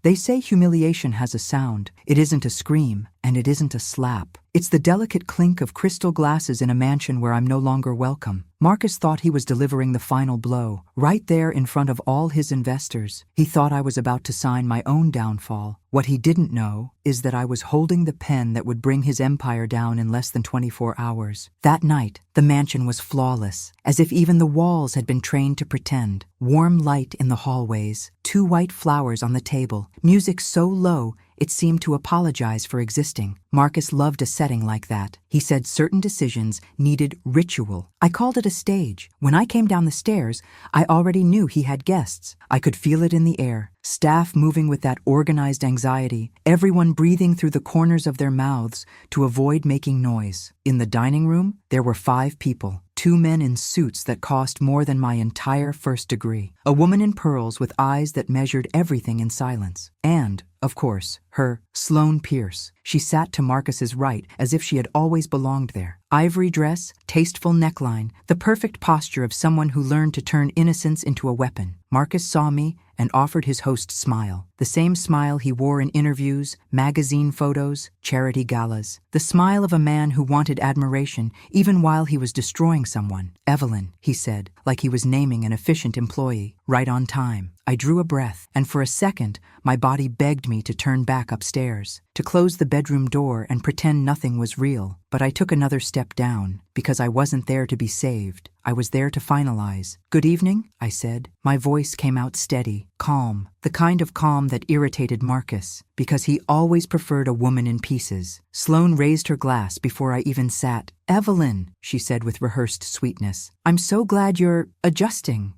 They say humiliation has a sound. It isn't a scream, and it isn't a slap. It's the delicate clink of crystal glasses in a mansion where I'm no longer welcome. Marcus thought he was delivering the final blow, right there in front of all his investors. He thought I was about to sign my own downfall. What he didn't know is that I was holding the pen that would bring his empire down in less than 24 hours. That night, the mansion was flawless, as if even the walls had been trained to pretend. Warm light in the hallways, 2 white flowers on the table, music so low it seemed to apologize for existing. Marcus loved a setting like that. He said certain decisions needed ritual. I called it a stage. When I came down the stairs, I already knew he had guests. I could feel it in the air. Staff moving with that organized anxiety, everyone breathing through the corners of their mouths to avoid making noise. In the dining room, there were 5 people. 2 men in suits that cost more than my entire first degree. A woman in pearls with eyes that measured everything in silence. And, of course, her, Sloane Pierce. She sat to Marcus's right as if she had always belonged there. Ivory dress, tasteful neckline, the perfect posture of someone who learned to turn innocence into a weapon. Marcus saw me and offered his host smile. The same smile he wore in interviews, magazine photos, charity galas. The smile of a man who wanted admiration even while he was destroying someone. "Evelyn," he said, like he was naming an efficient employee. "Right on time." I drew a breath, and for a second, my body begged me to turn back upstairs, to close the bedroom door and pretend nothing was real. But I took another step down, because I wasn't there to be saved. I was there to finalize. "Good evening," I said. My voice came out steady, calm, the kind of calm that irritated Marcus, because he always preferred a woman in pieces. Sloane raised her glass before I even sat. "Evelyn," she said with rehearsed sweetness, "I'm so glad you're adjusting,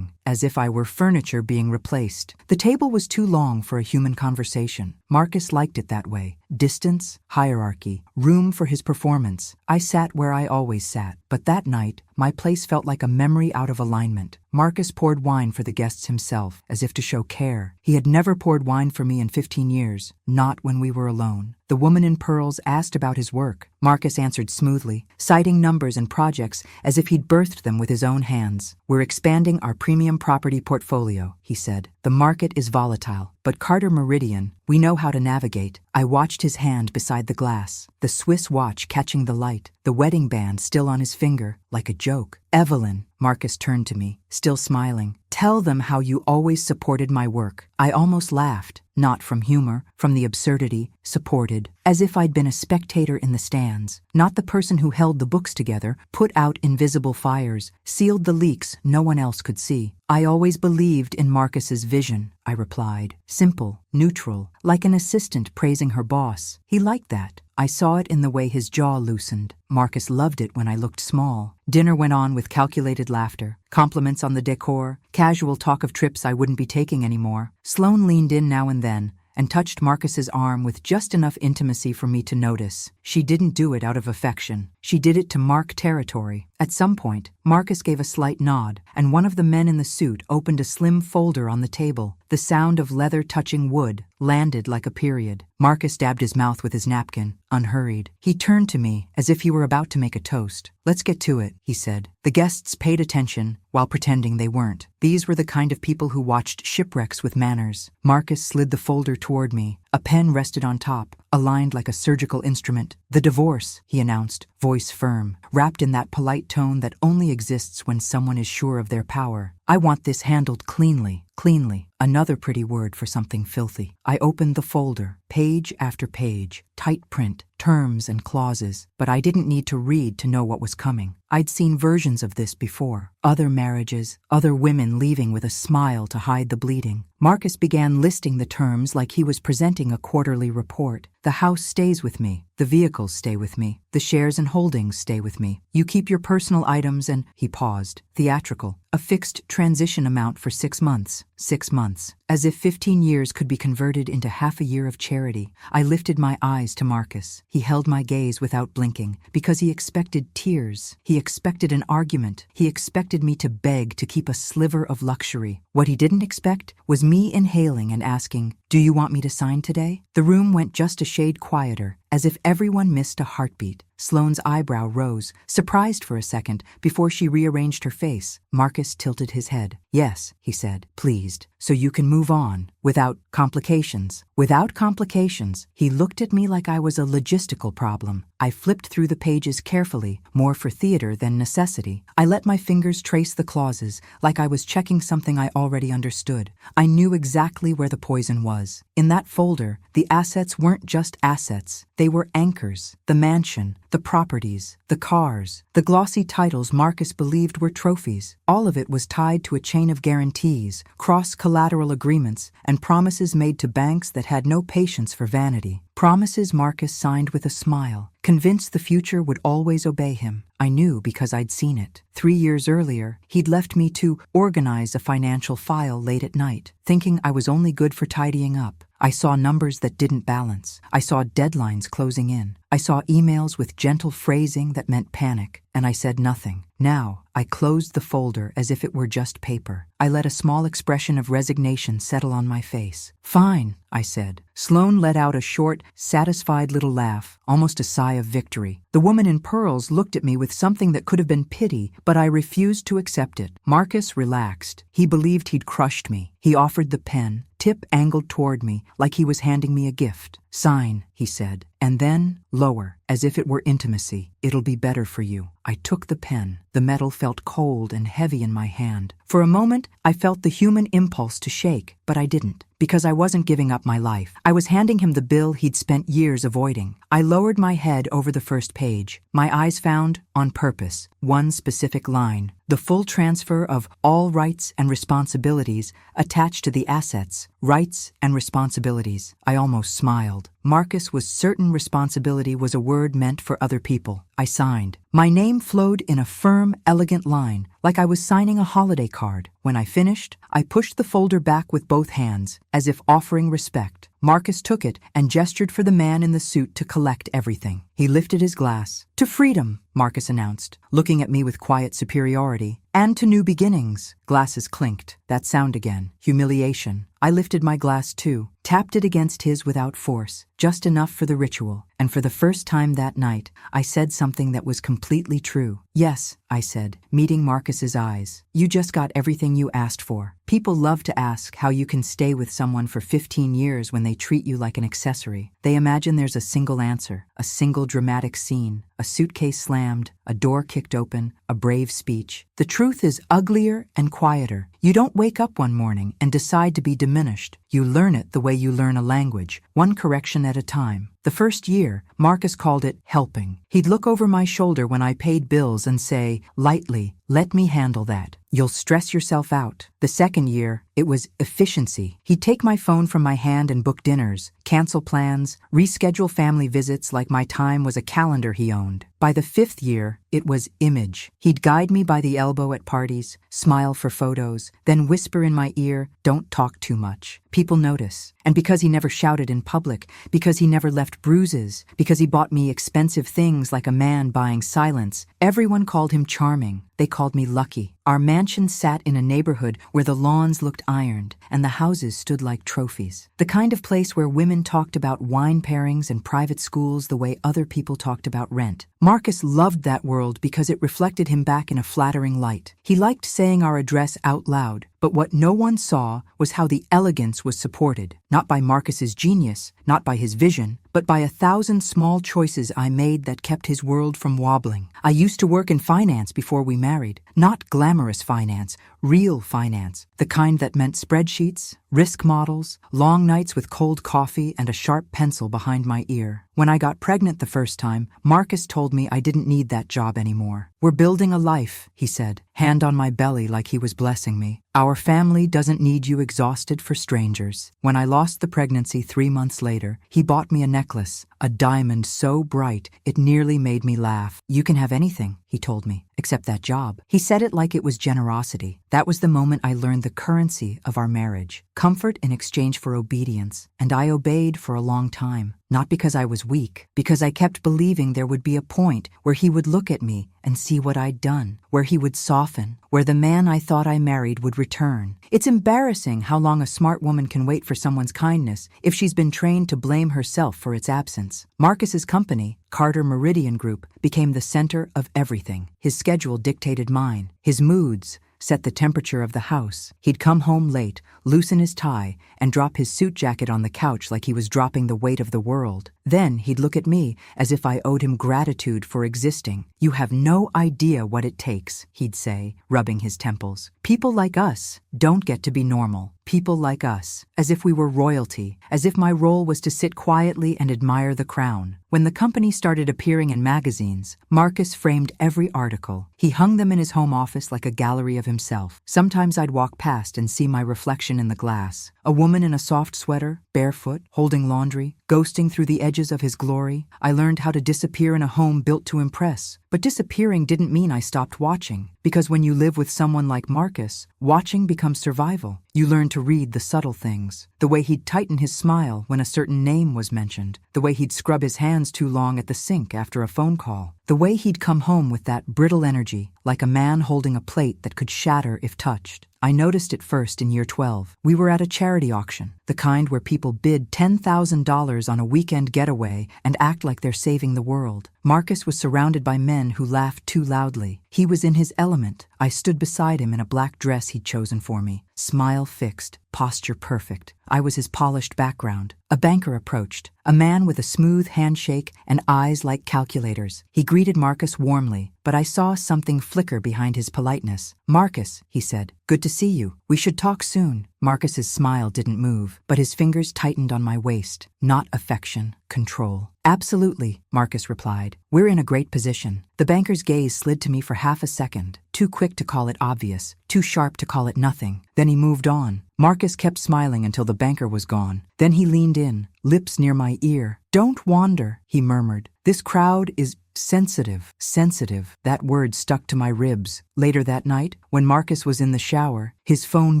as if I were furniture being replaced." The table was too long for a human conversation. Marcus liked it that way. Distance, hierarchy, room for his performance. I sat where I always sat, but that night, my place felt like a memory out of alignment. Marcus poured wine for the guests himself, as if to show care. He had never poured wine for me in 15 years, not when we were alone. The woman in pearls asked about his work. Marcus answered smoothly, citing numbers and projects as if he'd birthed them with his own hands. "We're expanding our premium property portfolio," he said. "The market is volatile, but Carter Meridian, we know how to navigate." I watched his hand beside the glass, the Swiss watch catching the light, the wedding band still on his finger, like a joke. "Evelyn," Marcus turned to me, still smiling, "tell them how you always supported my work." I almost laughed, not from humor, from the absurdity, supported, as if I'd been a spectator in the stands, not the person who held the books together, put out invisible fires, sealed the leaks no one else could see. "I always believed in Marcus's vision," I replied, simple, neutral, like an assistant praising her boss. He liked that. I saw it in the way his jaw loosened. Marcus loved it when I looked small. Dinner went on with calculated laughter, compliments on the decor, casual talk of trips I wouldn't be taking anymore. Sloane leaned in now and then and touched Marcus's arm with just enough intimacy for me to notice. She didn't do it out of affection. She did it to mark territory. At some point, Marcus gave a slight nod, and one of the men in the suit opened a slim folder on the table. The sound of leather touching wood landed like a period. Marcus dabbed his mouth with his napkin, unhurried. He turned to me as if he were about to make a toast. "Let's get to it," he said. The guests paid attention while pretending they weren't. These were the kind of people who watched shipwrecks with manners. Marcus slid the folder toward me. A pen rested on top, aligned like a surgical instrument. "The divorce," he announced, voice firm, wrapped in that polite tone that only exists when someone is sure of their power. "I want this handled cleanly." Cleanly, another pretty word for something filthy. I opened the folder, page after page, tight print, terms and clauses, but I didn't need to read to know what was coming. I'd seen versions of this before. Other marriages, other women leaving with a smile to hide the bleeding. Marcus began listing the terms like he was presenting a quarterly report. "The house stays with me. The vehicles stay with me. The shares and holdings stay with me. You keep your personal items and—" He paused. "Theatrical. A fixed transition amount for 6 months. 6 months. As if 15 years could be converted into half a year of charity. I lifted my eyes to Marcus. He held my gaze without blinking, because he expected tears. He expected an argument. He expected me to beg to keep a sliver of luxury. What he didn't expect was me inhaling and asking, "Do you want me to sign today?" The room went just a shade quieter, as if everyone missed a heartbeat. Sloane's eyebrow rose, surprised for a second, before she rearranged her face. Marcus tilted his head. Yes, he said, pleased. So you can move on, without complications. Without complications. He looked at me like I was a logistical problem. I flipped through the pages carefully, more for theater than necessity. I let my fingers trace the clauses, like I was checking something I already understood. I knew exactly where the poison was. In that folder, the assets weren't just assets. They were anchors. The mansion, the properties, the cars, the glossy titles Marcus believed were trophies. All of it was tied to a chain of guarantees, cross-collateral agreements, and promises made to banks that had no patience for vanity. Promises Marcus signed with a smile, convinced the future would always obey him. I knew because I'd seen it. 3 years earlier, he'd left me to organize a financial file late at night, thinking I was only good for tidying up. I saw numbers that didn't balance. I saw deadlines closing in. I saw emails with gentle phrasing that meant panic, and I said nothing. Now, I closed the folder as if it were just paper. I let a small expression of resignation settle on my face. Fine, I said. Sloane let out a short, satisfied little laugh, almost a sigh of victory. The woman in pearls looked at me with something that could have been pity, but I refused to accept it. Marcus relaxed. He believed he'd crushed me. He offered the pen, tip angled toward me, like he was handing me a gift. Sign, he said, and then, lower, as if it were intimacy. It'll be better for you. I took the pen. The metal felt cold and heavy in my hand. For a moment, I felt the human impulse to shake, but I didn't, because I wasn't giving up my life. I was handing him the bill he'd spent years avoiding. I lowered my head over the first page. My eyes found, on purpose, one specific line: the full transfer of all rights and responsibilities attached to the assets. Rights and responsibilities. I almost smiled. Marcus was certain responsibility was a word meant for other people. I signed. My name flowed in a firm, elegant line, like I was signing a holiday card. When I finished, I pushed the folder back with both hands, as if offering respect. Marcus took it and gestured for the man in the suit to collect everything. He lifted his glass. To freedom, Marcus announced, looking at me with quiet superiority. And to new beginnings. Glasses clinked. That sound again. Humiliation. I lifted my glass too, tapped it against his without force, just enough for the ritual. And for the first time that night, I said something that was completely true. Yes, I said, meeting Marcus's eyes. You just got everything you asked for. People love to ask how you can stay with someone for 15 years when they treat you like an accessory. They imagine there's a single answer, a single dramatic scene, a suitcase slammed, a door kicked open, a brave speech. The truth is uglier and quieter. You don't wake up one morning and decide to be diminished. You learn it the way you learn a language, one correction at a time. The first year, Marcus called it helping. He'd look over my shoulder when I paid bills and say, lightly, let me handle that. You'll stress yourself out. The second year, it was efficiency. He'd take my phone from my hand and book dinners, cancel plans, reschedule family visits like my time was a calendar he owned. By the 5th year, it was image. He'd guide me by the elbow at parties, smile for photos, then whisper in my ear, don't talk too much. People notice. And because he never shouted in public, because he never left bruises, because he bought me expensive things like a man buying silence, everyone called him charming. They called me lucky. Our mansion sat in a neighborhood where the lawns looked ironed and the houses stood like trophies. The kind of place where women talked about wine pairings and private schools the way other people talked about rent. Marcus loved that world because it reflected him back in a flattering light. He liked saying our address out loud, but what no one saw was how the elegance was supported, not by Marcus's genius, not by his vision, but by 1,000 small choices I made that kept his world from wobbling. I used to work in finance before we married. Not glamorous finance, real finance. The kind that meant spreadsheets, risk models, long nights with cold coffee and a sharp pencil behind my ear. When I got pregnant the first time, Marcus told me I didn't need that job anymore. We're building a life, he said, hand on my belly like he was blessing me. Our family doesn't need you exhausted for strangers. When I lost the pregnancy 3 months later, he bought me a necklace, a diamond so bright it nearly made me laugh. You can have anything, he told me, except that job. He said it like it was generosity. That was the moment I learned the currency of our marriage. Comfort in exchange for obedience, and I obeyed for a long time. not because I was weak, because I kept believing there would be a point where he would look at me and see what I'd done, where he would soften, where the man I thought I married would return. It's embarrassing how long a smart woman can wait for someone's kindness if she's been trained to blame herself for its absence. Marcus's company, Carter Meridian Group, became the center of everything. His schedule dictated mine. His moods set the temperature of the house. He'd come home late, loosen his tie, and drop his suit jacket on the couch like he was dropping the weight of the world. Then he'd look at me as if I owed him gratitude for existing. "You have no idea what it takes," he'd say, rubbing his temples. "People like us don't get to be normal. People like us," as if we were royalty, as if my role was to sit quietly and admire the crown. When the company started appearing in magazines, Marcus framed every article. He hung them in his home office like a gallery of himself. Sometimes I'd walk past and see my reflection in the glass. A woman in a soft sweater, barefoot, holding laundry, ghosting through the edges of his glory. I learned how to disappear in a home built to impress. But disappearing didn't mean I stopped watching, because when you live with someone like Marcus, watching becomes survival. You learn to read the subtle things. The way he'd tighten his smile when a certain name was mentioned. The way he'd scrub his hands too long at the sink after a phone call. The way he'd come home with that brittle energy, like a man holding a plate that could shatter if touched. I noticed it first in year 12. We were at a charity auction, the kind where people bid $10,000 on a weekend getaway and act like they're saving the world. Marcus was surrounded by men who laughed too loudly. He was in his element. I stood beside him in a black dress he'd chosen for me, smile fixed, posture perfect. I was his polished background. A banker approached, a man with a smooth handshake and eyes like calculators. He greeted Marcus warmly, but I saw something flicker behind his politeness. "Marcus," he said, "good to see you. We should talk soon." Marcus's smile didn't move, but his fingers tightened on my waist. Not affection, control. "Absolutely," Marcus replied. "We're in a great position." The banker's gaze slid to me for half a second, too quick to call it obvious, too sharp to call it nothing. Then he moved on. Marcus kept smiling until the banker was gone. Then he leaned in, lips near my ear. "Don't wander," he murmured. "This crowd is sensitive." Sensitive. That word stuck to my ribs. Later that night, when Marcus was in the shower, his phone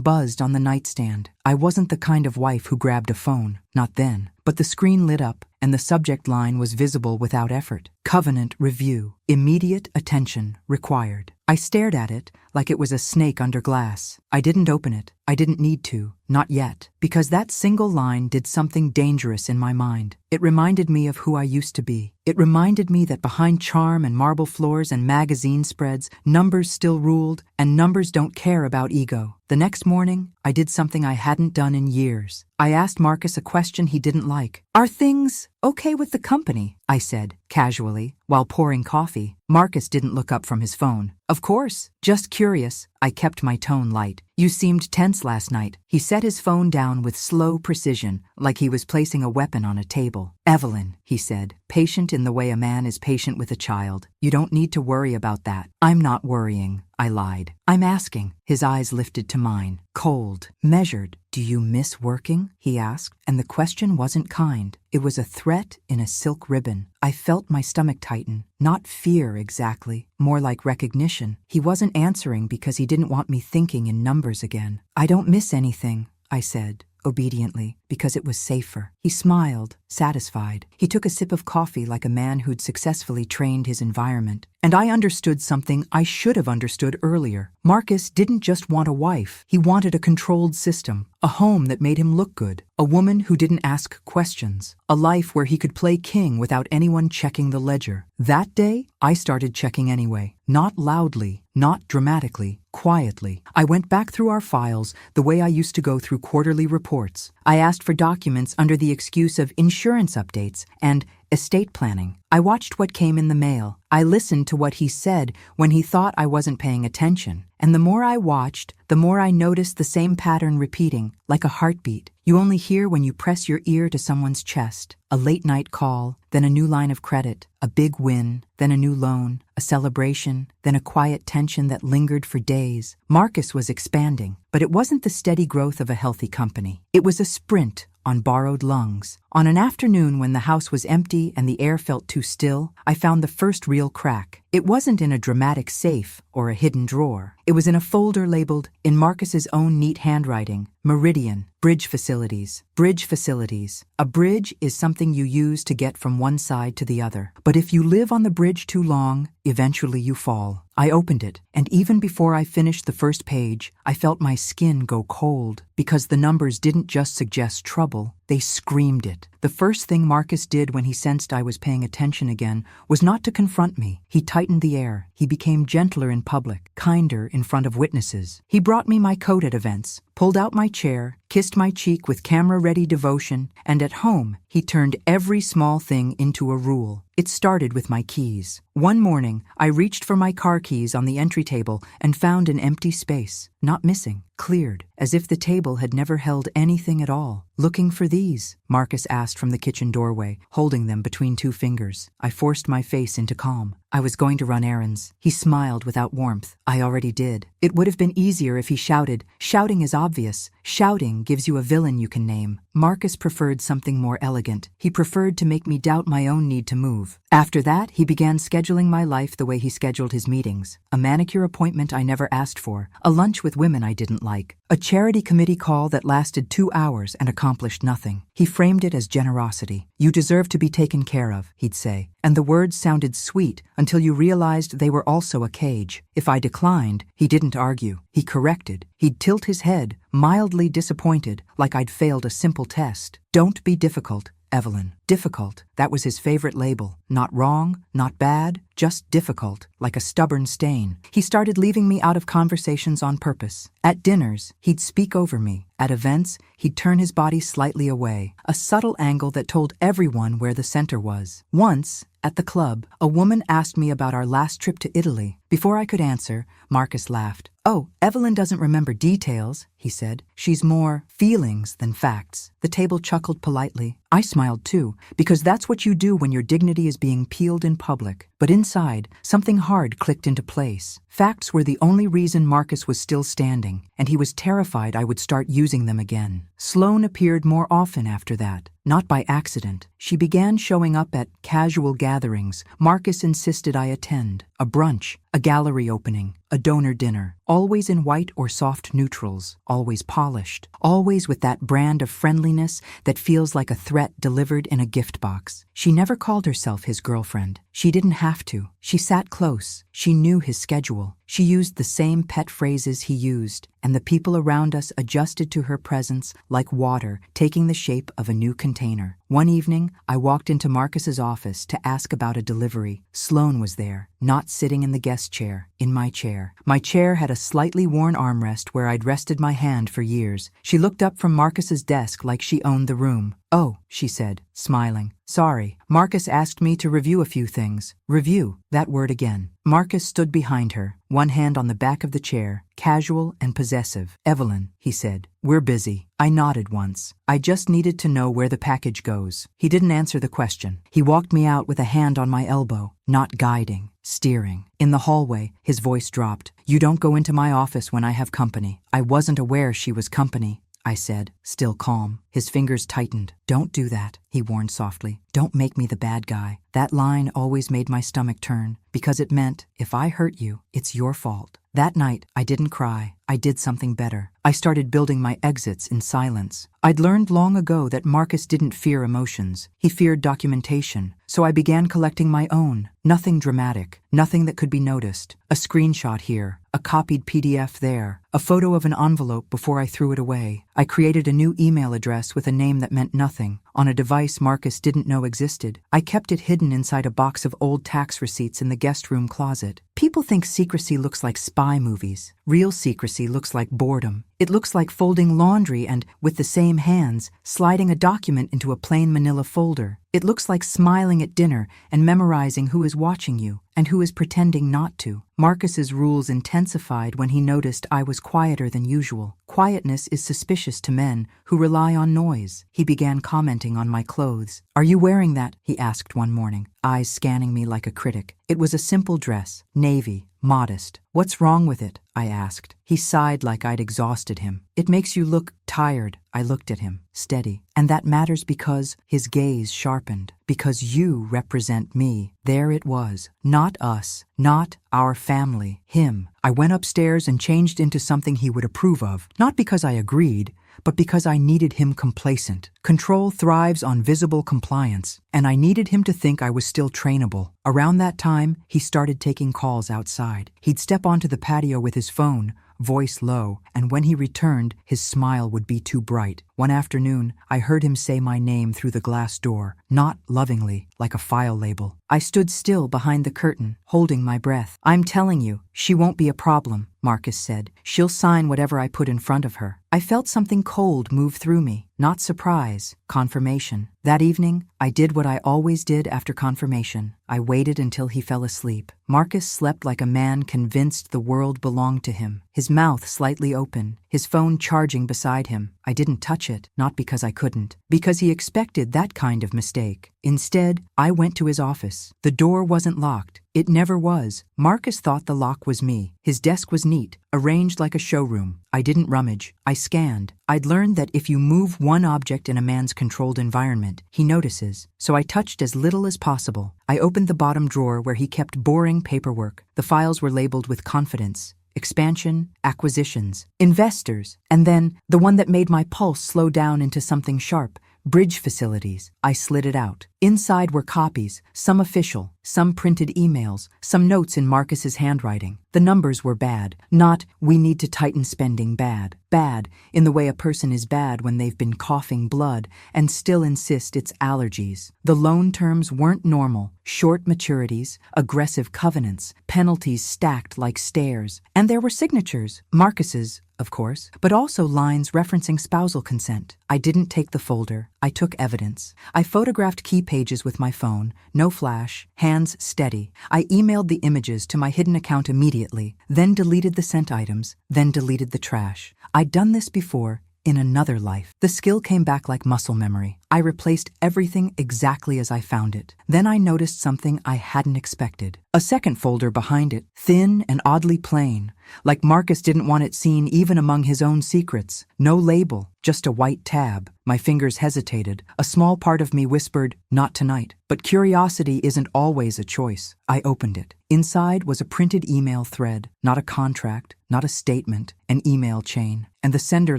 buzzed on the nightstand. I wasn't the kind of wife who grabbed a phone. Not then. But the screen lit up, and the subject line was visible without effort. Covenant review. Immediate attention required. I stared at it like it was a snake under glass. I didn't open it. I didn't need to. Not yet. Because that single line did something dangerous in my mind. It reminded me of who I used to be. It reminded me that behind charm and marble floors and magazine spreads, numbers still ruled, and numbers don't care about ego. The next morning, I did something I hadn't done in years. I asked Marcus a question he didn't like. "Are things okay with the company?" I said, casually, while pouring coffee. Marcus didn't look up from his phone. "Of course. Just curious." I kept my tone light. "You seemed tense last night." He set his phone down with slow precision, like he was placing a weapon on a table. "Evelyn," he said, patient in the way a man is patient with a child. "You don't need to worry about that." "I'm not worrying," I lied. "I'm asking." His eyes lifted to mine, cold, measured. "Do you miss working?" he asked, and the question wasn't kind. It was a threat in a silk ribbon. I felt my stomach tighten. Not fear exactly, more like recognition. He wasn't answering because he didn't want me thinking in numbers again. "I don't miss anything," I said, obediently, because it was safer. He smiled, satisfied. He took a sip of coffee like a man who'd successfully trained his environment. And I understood something I should have understood earlier. Marcus didn't just want a wife. He wanted a controlled system, a home that made him look good, a woman who didn't ask questions, a life where he could play king without anyone checking the ledger. That day, I started checking anyway. Not loudly, not dramatically, quietly. I went back through our files the way I used to go through quarterly reports. I asked for documents under the excuse of insurance updates and estate planning. I watched what came in the mail. I listened to what he said when he thought I wasn't paying attention. And the more I watched, the more I noticed the same pattern repeating, like a heartbeat. You only hear when you press your ear to someone's chest. A late-night call, then a new line of credit, a big win, then a new loan, a celebration, then a quiet tension that lingered for days. Marcus was expanding, but it wasn't the steady growth of a healthy company. It was a sprint on borrowed lungs, On an afternoon when the house was empty and the air felt too still, I found the first real crack. It wasn't in a dramatic safe or a hidden drawer. It was in a folder labeled, in Marcus's own neat handwriting, Meridian, Bridge Facilities. Bridge facilities. A bridge is something you use to get from one side to the other. But if you live on the bridge too long, eventually you fall. I opened it, and even before I finished the first page, I felt my skin go cold, because the numbers didn't just suggest trouble, they screamed it. The first thing Marcus did when he sensed I was paying attention again was not to confront me. He tightened the air. He became gentler in public, kinder in front of witnesses. He brought me my coat at events, pulled out my chair, kissed my cheek with camera-ready devotion, and at home, he turned every small thing into a rule. It started with my keys. One morning, I reached for my car keys on the entry table and found an empty space. Not missing, cleared, as if the table had never held anything at all. "Looking for these?" Marcus asked from the kitchen doorway, holding them between two fingers. I forced my face into calm. "I was going to run errands." He smiled without warmth. "I already did." It would have been easier if he shouted. Shouting is obvious. Shouting gives you a villain you can name. Marcus preferred something more elegant. He preferred to make me doubt my own need to move. After that, he began scheduling my life the way he scheduled his meetings. A manicure appointment I never asked for. A lunch with women I didn't like. A charity committee call that lasted 2 hours and accomplished nothing. He framed it as generosity. "You deserve to be taken care of," he'd say. And the words sounded sweet until you realized they were also a cage. If I declined, he didn't argue. He corrected. He'd tilt his head, mildly disappointed, like I'd failed a simple test. "Don't be difficult, Evelyn." Difficult. That was his favorite label. Not wrong, not bad, just difficult, like a stubborn stain. He started leaving me out of conversations on purpose. At dinners, he'd speak over me. At events, he'd turn his body slightly away, a subtle angle that told everyone where the center was. Once, at the club, a woman asked me about our last trip to Italy. Before I could answer, Marcus laughed. "Oh, Evelyn doesn't remember details," he said. "She's more feelings than facts." The table chuckled politely. I smiled too, because that's what you do when your dignity is being peeled in public. But inside, something hard clicked into place. Facts were the only reason Marcus was still standing, and he was terrified I would start using them again. Sloane appeared more often after that. Not by accident. She began showing up at casual gatherings Marcus insisted I attend. A brunch, a gallery opening, a donor dinner. Always in white or soft neutrals. Always polished. Always with that brand of friendliness that feels like a threat delivered in a gift box. She never called herself his girlfriend. She didn't have to. She sat close. She knew his schedule. She used the same pet phrases he used, and the people around us adjusted to her presence like water taking the shape of a new container. One evening, I walked into Marcus's office to ask about a delivery. Sloane was there, not sitting in the guest chair, in my chair. My chair had a slightly worn armrest where I'd rested my hand for years. She looked up from Marcus's desk like she owned the room. "Oh," she said, smiling. "Sorry. Marcus asked me to review a few things." Review, that word again. Marcus stood behind her, one hand on the back of the chair, casual and possessive. "Evelyn," he said, "we're busy." I nodded once. I just needed to know where the package goes. He didn't answer the question. He walked me out with a hand on my elbow, not guiding, steering. In the hallway, his voice dropped. "You don't go into my office when I have company." I wasn't aware she was company, I said, still calm. His fingers tightened. "Don't do that," he warned softly. "Don't make me the bad guy." That line always made my stomach turn, because it meant, if I hurt you, it's your fault. That night, I didn't cry. I did something better. I started building my exits in silence. I'd learned long ago that Marcus didn't fear emotions. He feared documentation. So I began collecting my own. Nothing dramatic. Nothing that could be noticed. A screenshot here. A copied PDF there. A photo of an envelope before I threw it away. I created a new email address with a name that meant nothing, on a device Marcus didn't know existed. I kept it hidden inside a box of old tax receipts in the guest room closet. People think secrecy looks like spy movies. Real secrecy looks like boredom. It looks like folding laundry and, with the same hands, sliding a document into a plain manila folder. It looks like smiling at dinner and memorizing who is watching you and who is pretending not to. Marcus's rules intensified when he noticed I was quieter than usual. Quietness is suspicious to men who rely on noise. He began commenting on my clothes. "Are you wearing that?" he asked one morning, eyes scanning me like a critic. It was a simple dress, navy, modest. "What's wrong with it?" I asked. He sighed like I'd exhausted him. "It makes you look tired." I looked at him, steady. "And that matters because," his gaze sharpened, "because you represent me." There it was. Not us. Not our family. Him. I went upstairs and changed into something he would approve of. Not because I agreed, but because I needed him complacent. Control thrives on visible compliance, and I needed him to think I was still trainable. Around that time, he started taking calls outside. He'd step onto the patio with his phone, voice low, and when he returned, his smile would be too bright. One afternoon, I heard him say my name through the glass door, not lovingly, like a file label. I stood still behind the curtain, holding my breath. "I'm telling you, she won't be a problem," Marcus said. "She'll sign whatever I put in front of her." I felt something cold move through me. Not surprise, confirmation. That evening, I did what I always did after confirmation. I waited until he fell asleep. Marcus slept like a man convinced the world belonged to him, his mouth slightly open, his phone charging beside him. I didn't touch it, not because I couldn't, because he expected that kind of mistake. Instead, I went to his office. The door wasn't locked. It never was. Marcus thought the lock was me. His desk was neat, arranged like a showroom. I didn't rummage. I scanned. I'd learned that if you move one object in a man's controlled environment, he notices. So I touched as little as possible. I opened the bottom drawer where he kept boring paperwork. The files were labeled with confidence. Expansion, acquisitions, investors, and then the one that made my pulse slow down into something sharp. Bridge facilities. I slid it out. Inside were copies, some official, some printed emails, some notes in Marcus's handwriting. The numbers were bad, not "we need to tighten spending" bad. Bad in the way a person is bad when they've been coughing blood and still insist it's allergies. The loan terms weren't normal. Short maturities, aggressive covenants, penalties stacked like stairs. And there were signatures. Marcus's, of course, but also lines referencing spousal consent. I didn't take the folder. I took evidence. I photographed key pages with my phone, no flash, hands steady. I emailed the images to my hidden account immediately, then deleted the sent items, then deleted the trash. I'd done this before, in another life. The skill came back like muscle memory. I replaced everything exactly as I found it. Then I noticed something I hadn't expected. A second folder behind it, thin and oddly plain, like Marcus didn't want it seen even among his own secrets. No label, just a white tab. My fingers hesitated. A small part of me whispered, "Not tonight." But curiosity isn't always a choice. I opened it. Inside was a printed email thread, not a contract, not a statement, an email chain. And the sender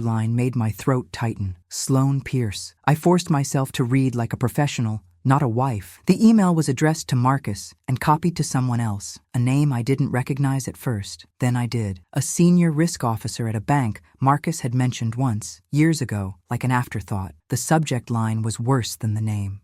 line made my throat tighten. Sloan Pierce. I forced myself to read like a professional, not a wife. The email was addressed to Marcus and copied to someone else, a name I didn't recognize at first. Then I did. A senior risk officer at a bank Marcus had mentioned once, years ago, like an afterthought. The subject line was worse than the name.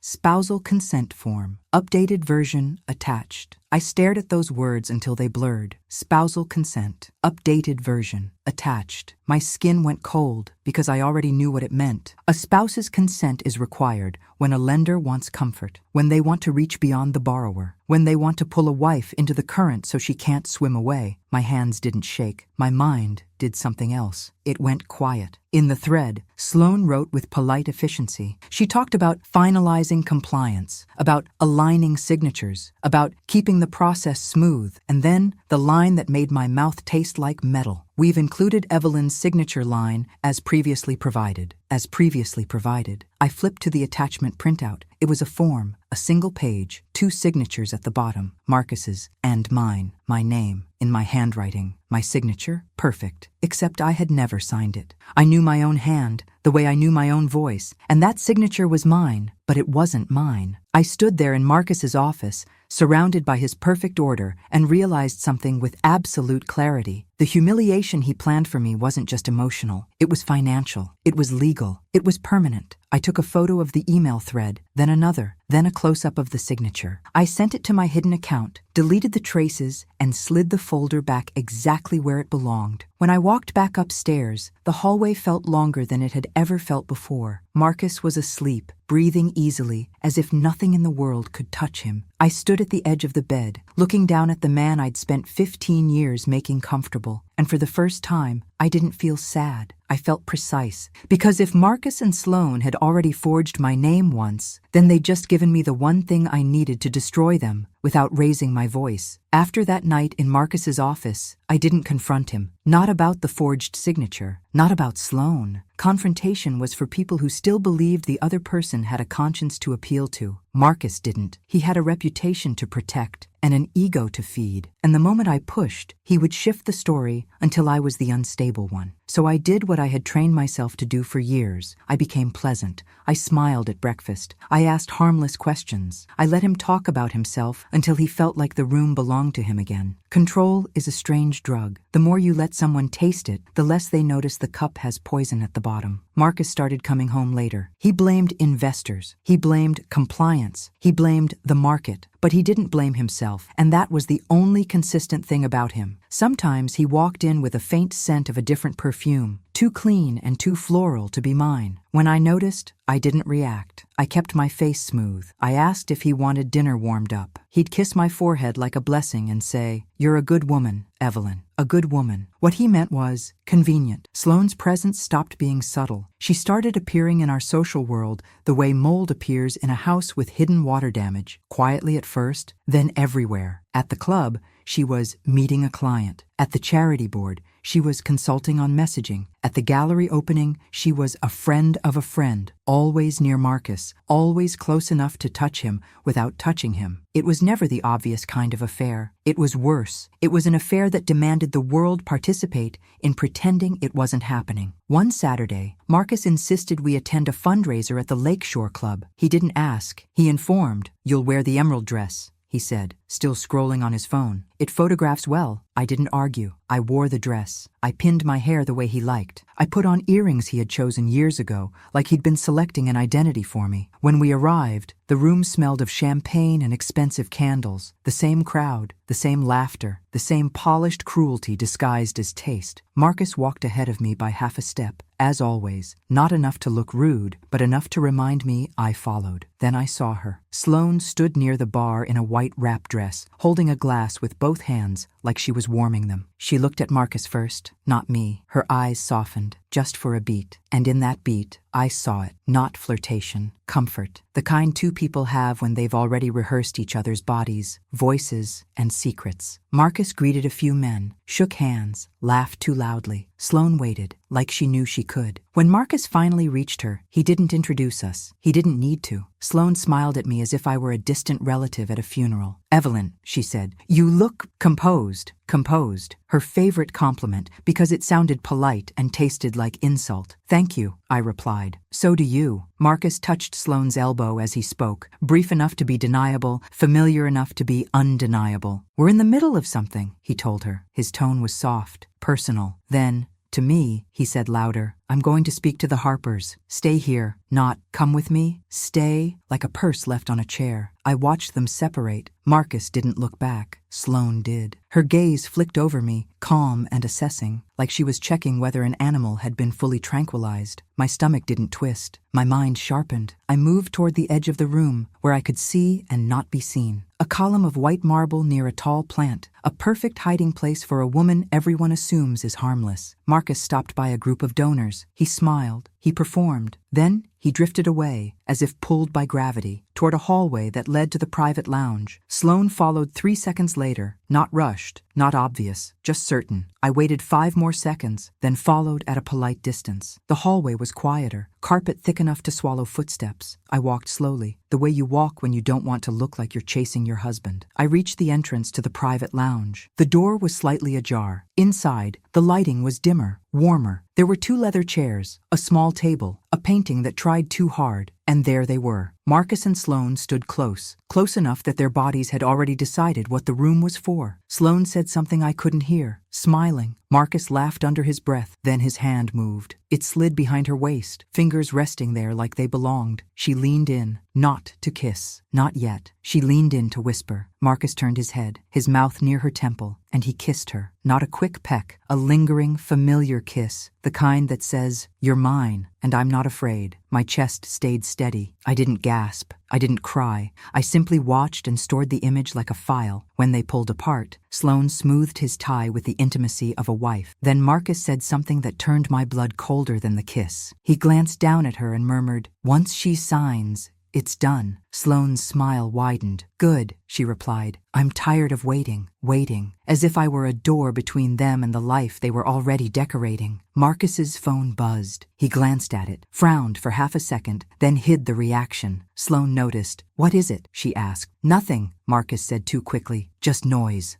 Spousal consent form. Updated version attached. I stared at those words until they blurred. Spousal consent. Updated version attached. My skin went cold because I already knew what it meant. A spouse's consent is required when a lender wants comfort, when they want to reach beyond the borrower, when they want to pull a wife into the current so she can't swim away. My hands didn't shake. My mind did something else. It went quiet. In the thread, Sloan wrote with polite efficiency. She talked about finalizing compliance, about aligning signatures, about keeping the process smooth, and then the line that made my mouth taste like metal. We've included Evelyn's signature line as previously provided. As previously provided. I flipped to the attachment printout. It was a form, a single page, 2 signatures at the bottom, Marcus's and mine, my name, in my handwriting, my signature, perfect, except I had never signed it. I knew my own hand, the way I knew my own voice, and that signature was mine, but it wasn't mine. I stood there in Marcus's office, surrounded by his perfect order, and realized something with absolute clarity. The humiliation he planned for me wasn't just emotional. It was financial. It was legal. It was permanent. I took a photo of the email thread, then another, then a close-up of the signature. I sent it to my hidden account, deleted the traces, and slid the folder back exactly where it belonged, When I walked back upstairs, the hallway felt longer than it had ever felt before. Marcus was asleep, breathing easily, as if nothing in the world could touch him. I stood at the edge of the bed, looking down at the man I'd spent 15 years making comfortable, and for the first time, I didn't feel sad. I felt precise, because if Marcus and Sloane had already forged my name once, then they'd just given me the one thing I needed to destroy them, without raising my voice. After that night in Marcus's office, I didn't confront him. Not about the forged signature, not about Sloane. Confrontation was for people who still believed the other person had a conscience to appeal to. Marcus didn't. He had a reputation to protect and an ego to feed. And the moment I pushed, he would shift the story until I was the unstable one. So I did what I had trained myself to do for years. I became pleasant. I smiled at breakfast. I asked harmless questions. I let him talk about himself until he felt like the room belonged to him again. Control is a strange drug. The more you let someone taste it, the less they notice the cup has poison at the bottom. Marcus started coming home later. He blamed investors. He blamed compliance. He blamed the market. But he didn't blame himself, and that was the only consistent thing about him. Sometimes he walked in with a faint scent of a different perfume, too clean and too floral to be mine. When I noticed, I didn't react. I kept my face smooth. I asked if he wanted dinner warmed up. He'd kiss my forehead like a blessing and say, "You're a good woman, Evelyn. A good woman." What he meant was convenient. Sloane's presence stopped being subtle. She started appearing in our social world the way mold appears in a house with hidden water damage, quietly at first, then everywhere. At the club, she was meeting a client. At the charity board, she was consulting on messaging. At the gallery opening, she was a friend of a friend, always near Marcus, always close enough to touch him without touching him. It was never the obvious kind of affair. It was worse. It was an affair that demanded the world participate in pretending it wasn't happening. One Saturday, Marcus insisted we attend a fundraiser at the Lakeshore Club. He didn't ask. He informed, "You'll wear the emerald dress," he said, still scrolling on his phone. "It photographs well." I didn't argue. I wore the dress. I pinned my hair the way he liked. I put on earrings he had chosen years ago, like he'd been selecting an identity for me. When we arrived, the room smelled of champagne and expensive candles. The same crowd, the same laughter, the same polished cruelty disguised as taste. Marcus walked ahead of me by half a step, as always, not enough to look rude, but enough to remind me I followed. Then I saw her. Sloane stood near the bar in a white wrap dress, holding a glass with both hands, like she was warming them. She looked at Marcus first, not me. Her eyes softened, just for a beat. And in that beat, I saw it. Not flirtation, comfort. The kind two people have when they've already rehearsed each other's bodies, voices, and secrets. Marcus greeted a few men, shook hands, laughed too loudly. Sloane waited, like she knew she could. When Marcus finally reached her, he didn't introduce us. He didn't need to. Sloane smiled at me as if I were a distant relative at a funeral. "Evelyn," she said, "you look composed." Composed, her favorite compliment, because it sounded polite and tasted like insult. "Thank you," I replied. "So do you." Marcus touched Sloane's elbow as he spoke, brief enough to be deniable, familiar enough to be undeniable. "We're in the middle of something," he told her. His tone was soft, personal. Then, to me, he said louder, "I'm going to speak to the Harpers. Stay here." Not, "Come with me." Stay, like a purse left on a chair. I watched them separate. Marcus didn't look back. Sloane did. Her gaze flicked over me, calm and assessing, like she was checking whether an animal had been fully tranquilized. My stomach didn't twist. My mind sharpened. I moved toward the edge of the room, where I could see and not be seen. A column of white marble near a tall plant, a perfect hiding place for a woman everyone assumes is harmless. Marcus stopped by a group of donors. He smiled. He performed. Then he drifted away, as if pulled by gravity, toward a hallway that led to the private lounge. Sloane followed 3 seconds later, not rushed, not obvious, just certain. I waited 5 more seconds, then followed at a polite distance. The hallway was quieter, carpet thick enough to swallow footsteps. I walked slowly, the way you walk when you don't want to look like you're chasing your husband. I reached the entrance to the private lounge. The door was slightly ajar. Inside, the lighting was dimmer, warmer. There were 2 leather chairs, a small table, a painting that tried too hard, and there they were. Marcus and Sloane stood close enough that their bodies had already decided what the room was for. Sloane said something I couldn't hear, smiling. Marcus laughed under his breath, then his hand moved. It slid behind her waist, fingers resting there like they belonged. She leaned in, not to kiss, not yet. She leaned in to whisper. Marcus turned his head, his mouth near her temple, and he kissed her. Not a quick peck, a lingering, familiar kiss, the kind that says, "You're mine, and I'm not afraid." My chest stayed steady. I didn't gasp. I didn't cry. I simply watched and stored the image like a file. When they pulled apart, Sloane smoothed his tie with the intimacy of a wife. Then Marcus said something that turned my blood colder than the kiss. He glanced down at her and murmured, "Once she signs, it's done." Sloane's smile widened. "Good," she replied. "I'm tired of waiting, as if I were a door between them and the life they were already decorating." Marcus's phone buzzed. He glanced at it, frowned for half a second, then hid the reaction. Sloane noticed. "What is it?" she asked. "Nothing," Marcus said too quickly. "Just noise."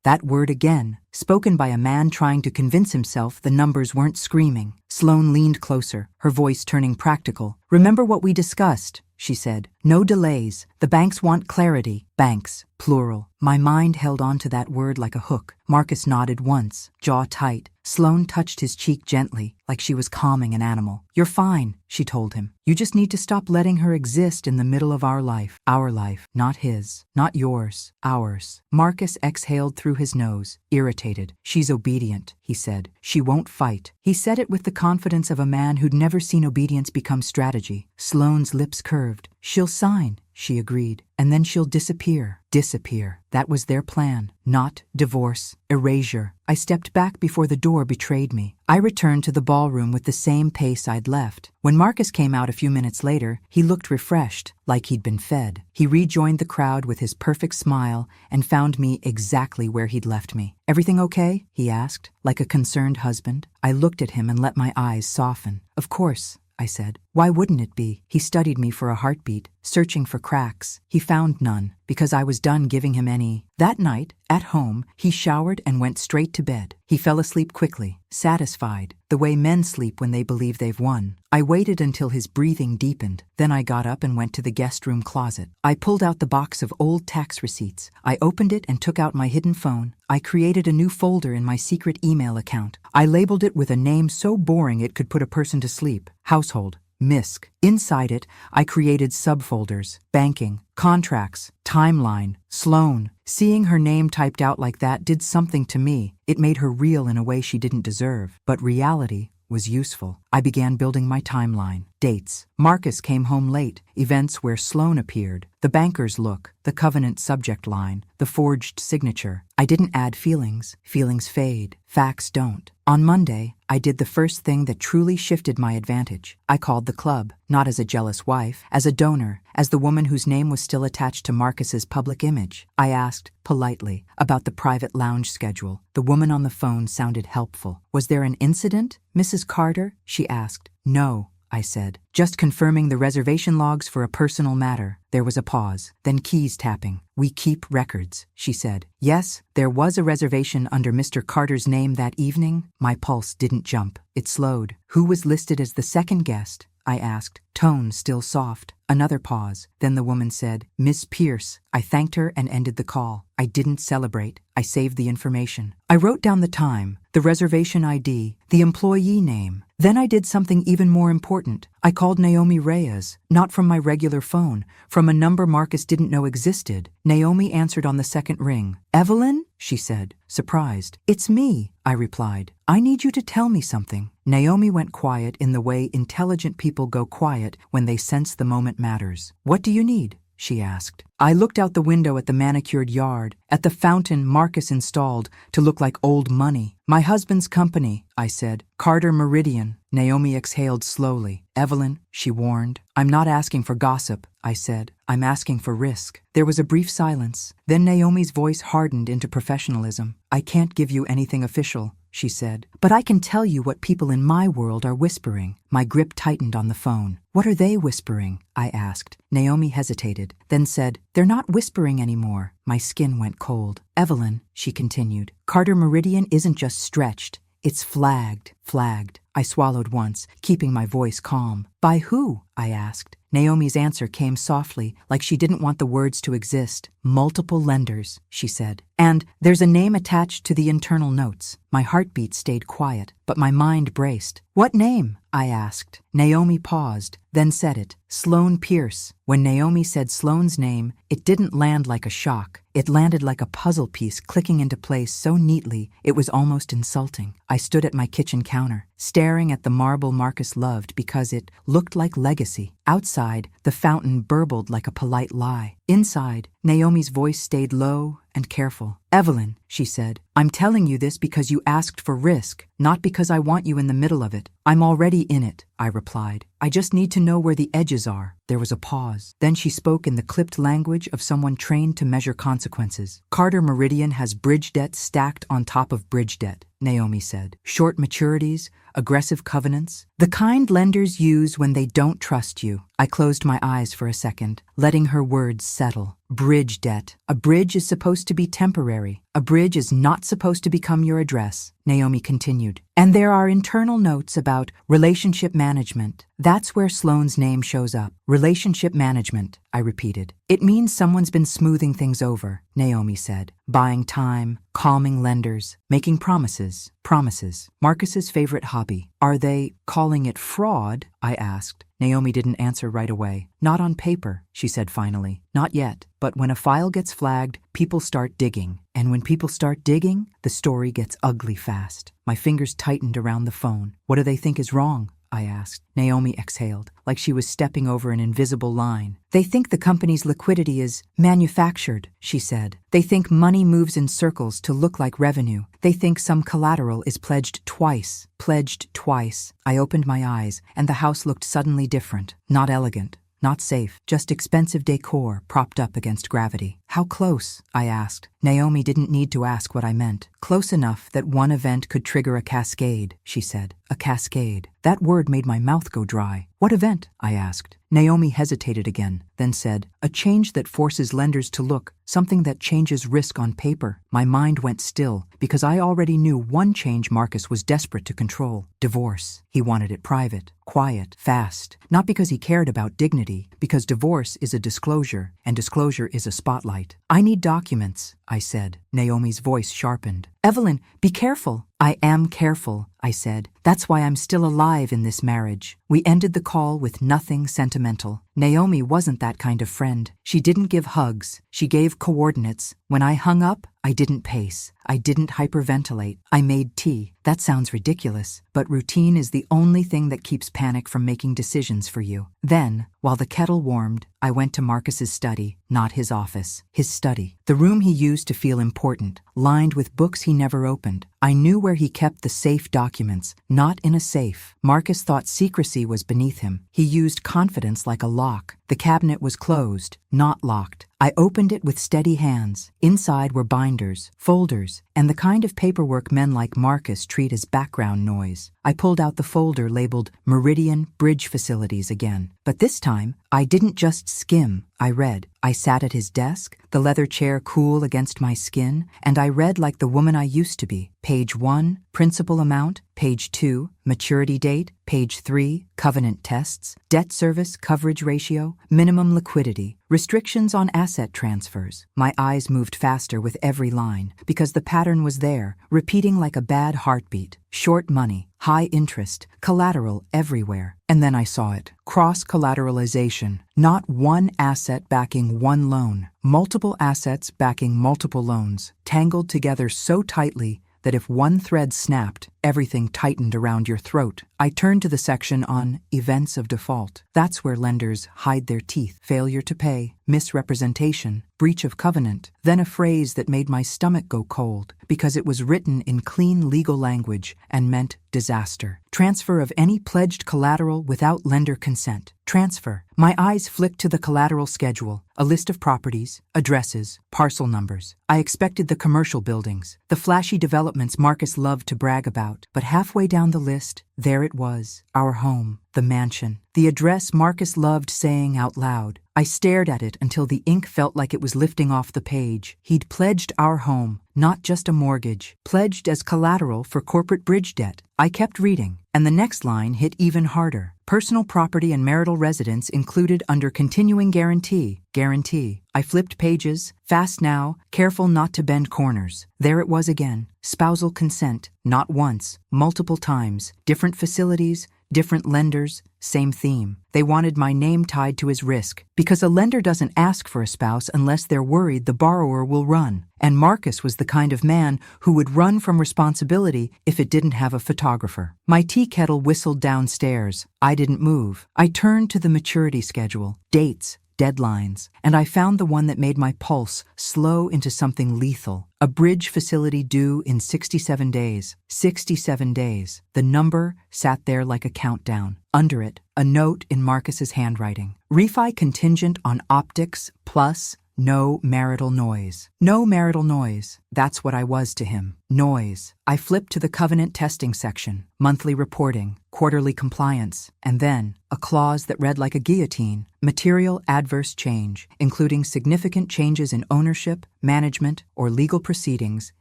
That word again, spoken by a man trying to convince himself the numbers weren't screaming. Sloane leaned closer, her voice turning practical. "Remember what we discussed," she said. "No delays. The banks want clarity." Banks, plural. My mind held on to that word like a hook. Marcus nodded once, jaw tight. Sloane touched his cheek gently, like she was calming an animal. "You're fine," she told him. "You just need to stop letting her exist in the middle of our life. Our life, not his, not yours, ours." Marcus exhaled through his nose, irritated. "She's obedient," he said. "She won't fight." He said it with the confidence of a man who'd never seen obedience become strategy. Sloane's lips curved. "She'll sign," she agreed, "and then she'll disappear." Disappear. That was their plan. Not divorce, erasure. I stepped back before the door betrayed me. I returned to the ballroom with the same pace I'd left. When Marcus came out a few minutes later, he looked refreshed, like he'd been fed. He rejoined the crowd with his perfect smile and found me exactly where he'd left me. "Everything okay?" he asked, like a concerned husband. I looked at him and let my eyes soften. "Of course," I said. "Why wouldn't it be?" He studied me for a heartbeat, searching for cracks. He found none, because I was done giving him any. That night, at home, he showered and went straight to bed. He fell asleep quickly, satisfied, the way men sleep when they believe they've won. I waited until his breathing deepened. Then I got up and went to the guest room closet. I pulled out the box of old tax receipts. I opened it and took out my hidden phone. I created a new folder in my secret email account. I labeled it with a name so boring it could put a person to sleep. Household. MISC. Inside it, I created subfolders: banking, contracts, timeline, Sloane. Seeing her name typed out like that did something to me. It made her real in a way she didn't deserve. But reality was useful. I began building my timeline. Dates. Marcus came home late. Events where Sloane appeared. The banker's look. The covenant subject line. The forged signature. I didn't add feelings. Feelings fade. Facts don't. On Monday, I did the first thing that truly shifted my advantage. I called the club, not as a jealous wife, as a donor, as the woman whose name was still attached to Marcus's public image. I asked, politely, about the private lounge schedule. The woman on the phone sounded helpful. "Was there an incident, Mrs. Carter?" she asked. "No," I said. "Just confirming the reservation logs for a personal matter." There was a pause, then keys tapping. "We keep records," she said. "Yes, there was a reservation under Mr. Carter's name that evening." My pulse didn't jump. It slowed. "Who was listed as the second guest?" I asked, tone still soft. Another pause. Then the woman said, "Miss Pierce." I thanked her and ended the call. I didn't celebrate. I saved the information. I wrote down the time, the reservation ID, the employee name. Then I did something even more important. I called Naomi Reyes, not from my regular phone, from a number Marcus didn't know existed. Naomi answered on the second ring. "Evelyn?" she said, surprised. "It's me," I replied. "I need you to tell me something." Naomi went quiet in the way intelligent people go quiet when they sense the moment matters. "What do you need?" she asked. I looked out the window at the manicured yard, at the fountain Marcus installed to look like old money. "My husband's company," I said. "Carter Meridian." Naomi exhaled slowly. "Evelyn," she warned. "I'm not asking for gossip," I said. "I'm asking for risk." There was a brief silence. Then Naomi's voice hardened into professionalism. "I can't give you anything official," she said, "but I can tell you what people in my world are whispering." My grip tightened on the phone. "What are they whispering?" I asked. Naomi hesitated, then said, "They're not whispering anymore." My skin went cold. "Evelyn," she continued, "Carter Meridian isn't just stretched. It's flagged. Flagged." I swallowed once, keeping my voice calm. "By who?" I asked. Naomi's answer came softly, like she didn't want the words to exist. Multiple lenders, she said. And there's a name attached to the internal notes. My heartbeat stayed quiet, but my mind braced. What name? I asked. Naomi paused, then said it. Sloan Pierce. When Naomi said Sloan's name, it didn't land like a shock. It landed like a puzzle piece clicking into place so neatly it was almost insulting. I stood at my kitchen counter, staring at the marble Marcus loved because it looked like legacy. Outside, the fountain burbled like a polite lie. Inside, Naomi's voice stayed low and careful. Evelyn, she said, I'm telling you this because you asked for risk, not because I want you in the middle of it. I'm already in it, I replied. I just need to know where the edges are. There was a pause. Then she spoke in the clipped language of someone trained to measure consequences. Carter Meridian has bridge debt stacked on top of bridge debt, Naomi said. Short maturities, aggressive covenants, the kind lenders use when they don't trust you. I closed my eyes for a second, letting her words settle. Bridge debt. A bridge is supposed to be temporary. A bridge is not supposed to become your address, Naomi continued. And there are internal notes about relationship management. That's where Sloan's name shows up. Relationship management, I repeated. It means someone's been smoothing things over, Naomi said. Buying time, calming lenders, making promises. Promises. Marcus's favorite hobby. Are they calling it fraud? I asked. Naomi didn't answer right away. Not on paper, she said finally. Not yet. But when a file gets flagged, people start digging. And when people start digging, the story gets ugly fast. My fingers tightened around the phone. What do they think is wrong? I asked. Naomi exhaled, like she was stepping over an invisible line. They think the company's liquidity is manufactured, she said. They think money moves in circles to look like revenue. They think some collateral is pledged twice. Pledged twice. I opened my eyes, and the house looked suddenly different. Not elegant. Not safe, just expensive decor propped up against gravity. How close? I asked. Naomi didn't need to ask what I meant. Close enough that one event could trigger a cascade, she said. A cascade. That word made my mouth go dry. What event? I asked. Naomi hesitated again, then said, a change that forces lenders to look, something that changes risk on paper. My mind went still, because I already knew one change Marcus was desperate to control. Divorce. He wanted it private, quiet, fast. Not because he cared about dignity, because divorce is a disclosure, and disclosure is a spotlight. I need documents, I said. Naomi's voice sharpened. Evelyn, be careful. I am careful, I said. That's why I'm still alive in this marriage. We ended the call with nothing sentimental. Naomi wasn't that kind of friend. She didn't give hugs. She gave coordinates. When I hung up, I didn't pace. I didn't hyperventilate. I made tea. That sounds ridiculous, but routine is the only thing that keeps panic from making decisions for you. Then, while the kettle warmed, I went to Marcus's study, not his office. His study. The room he used to feel important, lined with books he never opened. I knew where he kept the safe documents, not in a safe. Marcus thought secrecy was beneath him. He used confidence like a lock. The cabinet was closed, not locked. I opened it with steady hands. Inside were binders, folders, and the kind of paperwork men like Marcus treat as background noise. I pulled out the folder labeled Meridian Bridge Facilities again. But this time, I didn't just skim. I read. I sat at his desk, the leather chair cool against my skin, and I read like the woman I used to be. Page 1, principal amount. Page 2, maturity date. Page 3, covenant tests. Debt service coverage ratio. Minimum liquidity. Restrictions on asset transfers. My eyes moved faster with every line, because the pattern was there, repeating like a bad heartbeat. Short money, high interest, collateral everywhere. And then I saw it. Cross-collateralization. Not one asset backing one loan. Multiple assets backing multiple loans, tangled together so tightly that if one thread snapped, everything tightened around your throat. I turned to the section on events of default. That's where lenders hide their teeth. Failure to pay, misrepresentation, breach of covenant. Then a phrase that made my stomach go cold, because it was written in clean legal language and meant disaster. Transfer of any pledged collateral without lender consent. Transfer. My eyes flicked to the collateral schedule, a list of properties, addresses, parcel numbers. I expected the commercial buildings, the flashy developments Marcus loved to brag about, but halfway down the list, There it was, our home, the mansion, the address Marcus loved saying out loud. I stared at it until the ink felt like it was lifting off the page. He'd pledged our home, not just a mortgage, pledged as collateral for corporate bridge debt. I kept reading, and the next line hit even harder. Personal property and marital residence included under continuing guarantee. Guarantee. I flipped pages, fast now, careful not to bend corners. There it was again. Spousal consent. Not once, multiple times. Different facilities, different lenders, same theme. They wanted my name tied to his risk, because a lender doesn't ask for a spouse unless they're worried the borrower will run. And Marcus was the kind of man who would run from responsibility if it didn't have a photographer. My tea kettle whistled downstairs. I didn't move. I turned to the maturity schedule, dates, deadlines, and I found the one that made my pulse slow into something lethal. A bridge facility due in 67 days. 67 days. The number sat there like a countdown. Under it, a note in Marcus's handwriting. Refi contingent on optics plus no marital noise. No marital noise. That's what I was to him. Noise. I flipped to the covenant testing section. Monthly reporting. Quarterly compliance. And then, a clause that read like a guillotine. Material adverse change, including significant changes in ownership, management, or legal proceedings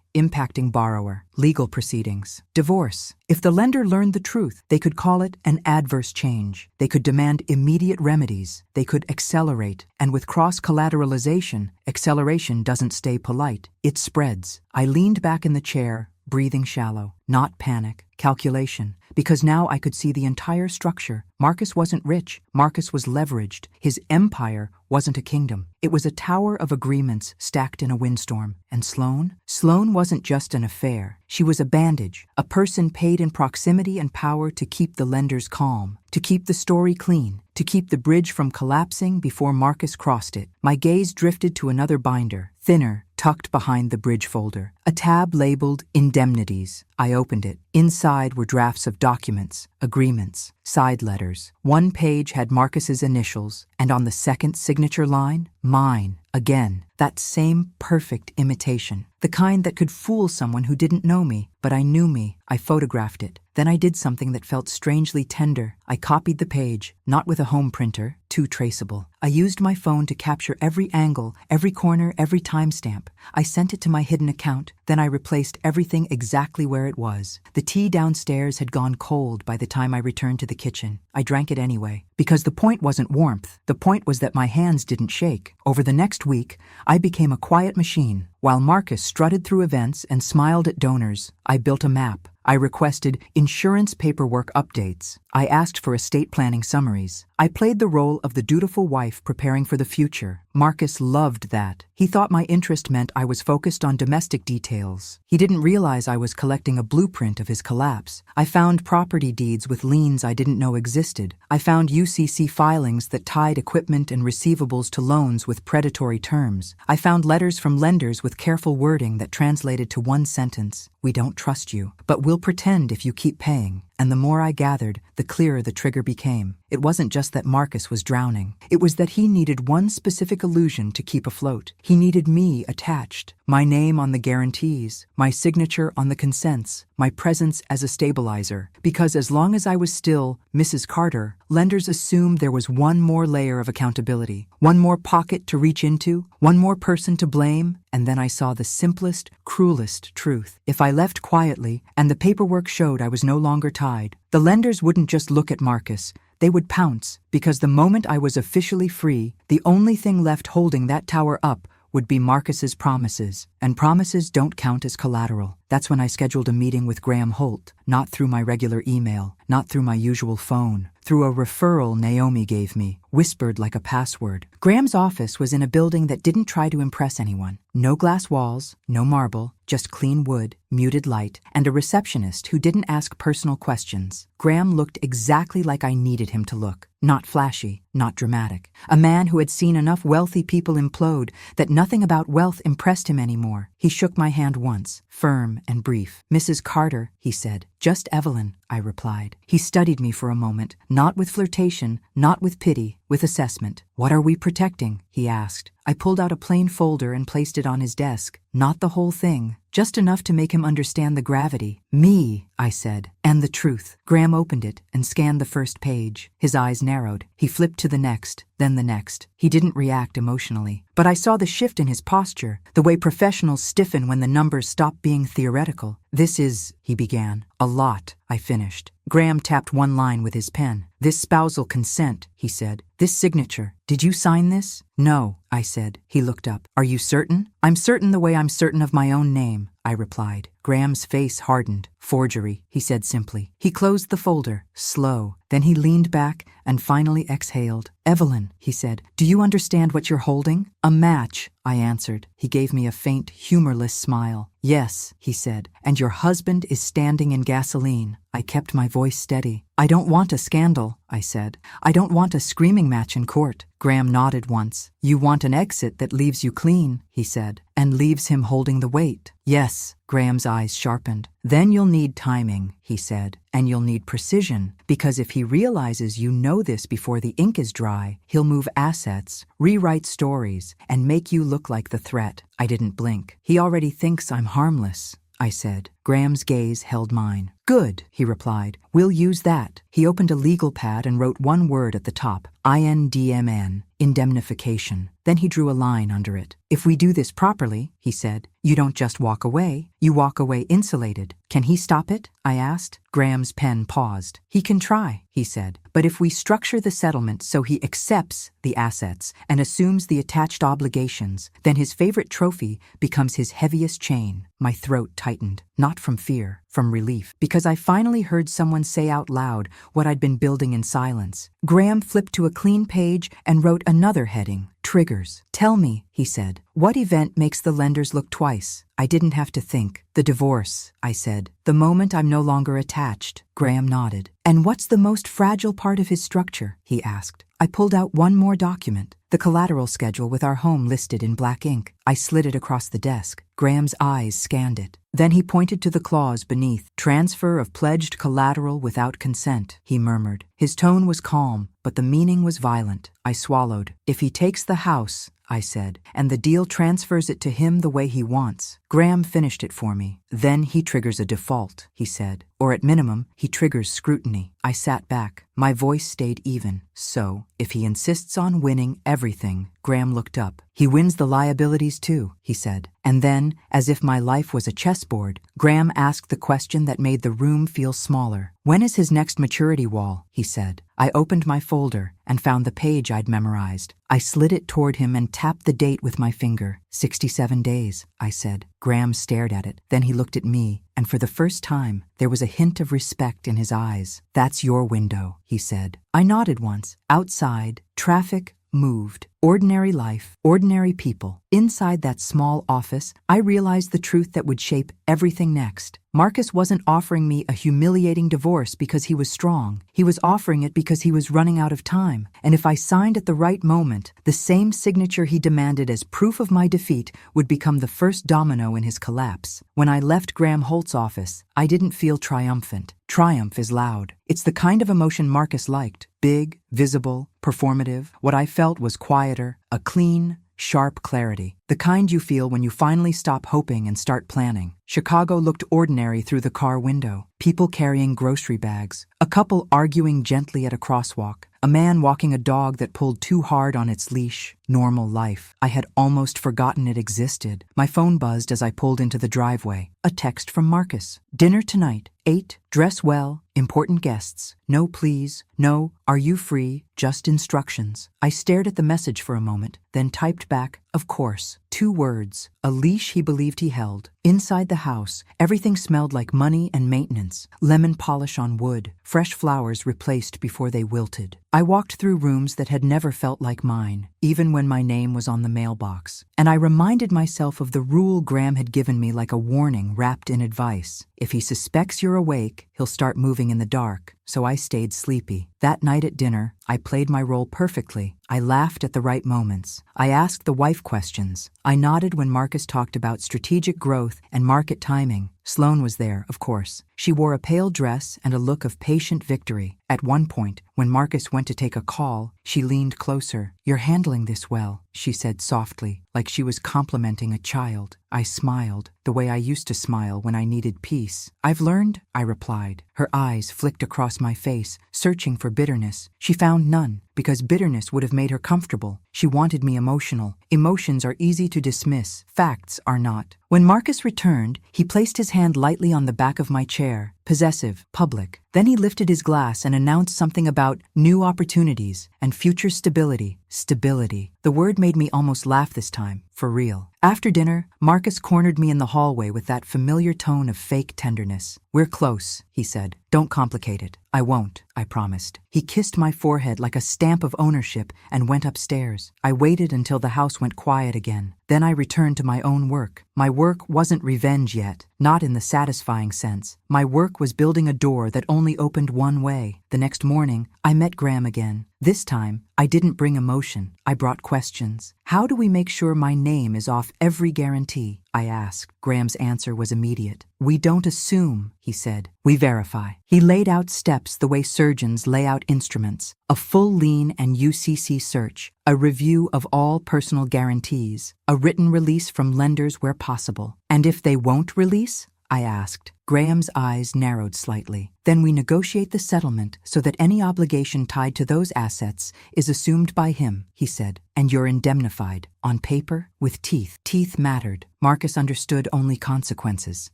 impacting borrower. Legal proceedings. Divorce. If the lender learned the truth, they could call it an adverse change. They could demand immediate remedies. They could accelerate. And with cross-collateralization, acceleration doesn't stay polite. It spreads. I leaned back in the chair, breathing shallow. Not panic. Calculation. Because now I could see the entire structure. Marcus wasn't rich. Marcus was leveraged. His empire wasn't a kingdom. It was a tower of agreements stacked in a windstorm. And Sloan? Sloan wasn't just an affair. She was a bandage, a person paid in proximity and power to keep the lenders calm, to keep the story clean, to keep the bridge from collapsing before Marcus crossed it. My gaze drifted to another binder, thinner, tucked behind the bridge folder. A tab labeled Indemnities. I opened it. Inside were drafts of documents, agreements, side letters. One page had Marcus's initials, and on the second signature line, mine. Again, that same perfect imitation. The kind that could fool someone who didn't know me, but I knew me. I photographed it. Then I did something that felt strangely tender. I copied the page, not with a home printer, too traceable. I used my phone to capture every angle, every corner, every timestamp. I sent it to my hidden account. Then I replaced everything exactly where it was. The tea downstairs had gone cold by the time I returned to the kitchen. I drank it anyway, because the point wasn't warmth. The point was that my hands didn't shake. Over the next week, I became a quiet machine. While Marcus strutted through events and smiled at donors, I built a map. I requested insurance paperwork updates. I asked for estate planning summaries. I played the role of the dutiful wife preparing for the future. Marcus loved that. He thought my interest meant I was focused on domestic details. He didn't realize I was collecting a blueprint of his collapse. I found property deeds with liens I didn't know existed. I found UCC filings that tied equipment and receivables to loans with predatory terms. I found letters from lenders with careful wording that translated to one sentence: "We don't trust you, but we'll pretend if you keep paying." And the more I gathered, the clearer the trigger became. It wasn't just that Marcus was drowning. It was that he needed one specific illusion to keep afloat. He needed me attached. My name on the guarantees, my signature on the consents, my presence as a stabilizer. Because as long as I was still Mrs. Carter, lenders assumed there was one more layer of accountability, one more pocket to reach into, one more person to blame. And then I saw the simplest, cruelest truth. If I left quietly, and the paperwork showed I was no longer tied, the lenders wouldn't just look at Marcus. They would pounce, because the moment I was officially free, the only thing left holding that tower up would be Marcus's promises. And promises don't count as collateral. That's when I scheduled a meeting with Graham Holt, not through my regular email, not through my usual phone, through a referral Naomi gave me, whispered like a password. Graham's office was in a building that didn't try to impress anyone. No glass walls, no marble, just clean wood, muted light, and a receptionist who didn't ask personal questions. Graham looked exactly like I needed him to look. Not flashy, not dramatic. A man who had seen enough wealthy people implode that nothing about wealth impressed him anymore. He shook my hand once, firm and brief. "Mrs. Carter," he said. "Just Evelyn," I replied. He studied me for a moment, not with flirtation, not with pity, with assessment. What are we protecting? He asked. I pulled out a plain folder and placed it on his desk. Not the whole thing, just enough to make him understand the gravity. Me, I said, and the truth. Graham opened it and scanned the first page. His eyes narrowed. He flipped to the next, then the next. He didn't react emotionally, but I saw the shift in his posture, the way professionals stiffen when the numbers stop being theoretical. This is, he began. A lot, I finished. Graham tapped one line with his pen. This spousal consent, he said. This signature. Did you sign this? No, I said. He looked up. Are you certain? I'm certain the way I'm certain of my own name, I replied. Graham's face hardened. Forgery, he said simply. He closed the folder, slow. Then he leaned back and finally exhaled. Evelyn, he said, do you understand what you're holding? A match, I answered. He gave me a faint, humorless smile. Yes, he said, and your husband is standing in gasoline. I kept my voice steady. I don't want a scandal, I said. I don't want a screaming match in court. Graham nodded once. You want an exit that leaves you clean, he said, and leaves him holding the weight. Yes, Graham's eyes sharpened. Then you'll need timing, he said, and you'll need precision, because if he realizes you know this before the ink is dry, he'll move assets, rewrite stories, and make you look like the threat. I didn't blink. He already thinks I'm harmless, I said. Graham's gaze held mine. Good, he replied. We'll use that. He opened a legal pad and wrote one word at the top. INDMN, indemnification. Then he drew a line under it. If we do this properly, he said, you don't just walk away, you walk away insulated. Can he stop it? I asked. Graham's pen paused. He can try, he said. But if we structure the settlement so he accepts the assets and assumes the attached obligations, then his favorite trophy becomes his heaviest chain. My throat tightened, not from fear, from relief, because I finally heard someone say out loud what I'd been building in silence. Graham flipped to a clean page and wrote another heading. Triggers. Tell me, he said, what event makes the lenders look twice? I didn't have to think. The divorce, I said. The moment I'm no longer attached. Graham nodded. And what's the most fragile part of his structure? He asked. I pulled out one more document, the collateral schedule with our home listed in black ink. I slid it across the desk. Graham's eyes scanned it. Then he pointed to the clause beneath. Transfer of pledged collateral without consent, he murmured. His tone was calm, but the meaning was violent. I swallowed. If he takes the house, I said, and the deal transfers it to him the way he wants. Graham finished it for me. Then he triggers a default, he said. Or at minimum, he triggers scrutiny. I sat back. My voice stayed even. So, if he insists on winning everything, Graham looked up. He wins the liabilities too, he said. And then, as if my life was a chessboard, Graham asked the question that made the room feel smaller. When is his next maturity wall? He said. I opened my folder and found the page I'd memorized. I slid it toward him and tapped the date with my finger. 67 days, I said. Graham stared at it. Then he looked at me, and for the first time, there was a hint of respect in his eyes. That's your window, he said. I nodded once. Outside, traffic moved. Ordinary life, ordinary people. Inside that small office, I realized the truth that would shape everything next. Marcus wasn't offering me a humiliating divorce because he was strong. He was offering it because he was running out of time. And if I signed at the right moment, the same signature he demanded as proof of my defeat would become the first domino in his collapse. When I left Graham Holt's office, I didn't feel triumphant. Triumph is loud. It's the kind of emotion Marcus liked. Big, visible, performative. What I felt was quieter, a clean, sharp clarity. The kind you feel when you finally stop hoping and start planning. Chicago looked ordinary through the car window. People carrying grocery bags. A couple arguing gently at a crosswalk. A man walking a dog that pulled too hard on its leash. Normal life. I had almost forgotten it existed. My phone buzzed as I pulled into the driveway. A text from Marcus. Dinner tonight. 8. Dress well. Important guests. No please. No, are you free? Just instructions. I stared at the message for a moment, then typed back, of course. 2 words. A leash he believed he held. Inside the house, everything smelled like money and maintenance. Lemon polish on wood. Fresh flowers replaced before they wilted. I walked through rooms that had never felt like mine, even when my name was on the mailbox. And I reminded myself of the rule Graham had given me like a warning wrapped in advice. If he suspects you're awake, he'll start moving in the dark. so I stayed sleepy. That night at dinner, I played my role perfectly. I laughed at the right moments. I asked the wife questions. I nodded when Marcus talked about strategic growth and market timing. Sloane was there, of course. She wore a pale dress and a look of patient victory. At one point, when Marcus went to take a call, she leaned closer. "You're handling this well," she said softly, like she was complimenting a child. I smiled, the way I used to smile when I needed peace. "I've learned," I replied. Her eyes flicked across my face, searching for bitterness. She found none, because bitterness would have made her comfortable. She wanted me emotional. Emotions are easy to dismiss. Facts are not. When Marcus returned, he placed his hand lightly on the back of my chair. Possessive, public. Then he lifted his glass and announced something about new opportunities and future stability. Stability. The word made me almost laugh this time, for real. After dinner, Marcus cornered me in the hallway with that familiar tone of fake tenderness. "We're close," he said. "Don't complicate it." "I won't," I promised. He kissed my forehead like a stamp of ownership and went upstairs. I waited until the house went quiet again. Then I returned to my own work. My work wasn't revenge yet, not in the satisfying sense. My work was building a door that only opened one way. The next morning, I met Graham again. This time, I didn't bring emotion. I brought questions. "How do we make sure my name is off every guarantee?" I asked. Graham's answer was immediate. "We don't assume," he said. "We verify." He laid out steps the way surgeons lay out instruments. A full lean and UCC search, a review of all personal guarantees, a written release from lenders where possible. "And if they won't release?" I asked. Graham's eyes narrowed slightly. "Then we negotiate the settlement so that any obligation tied to those assets is assumed by him," he said. "And you're indemnified. On paper, with teeth." Teeth mattered. Marcus understood only consequences.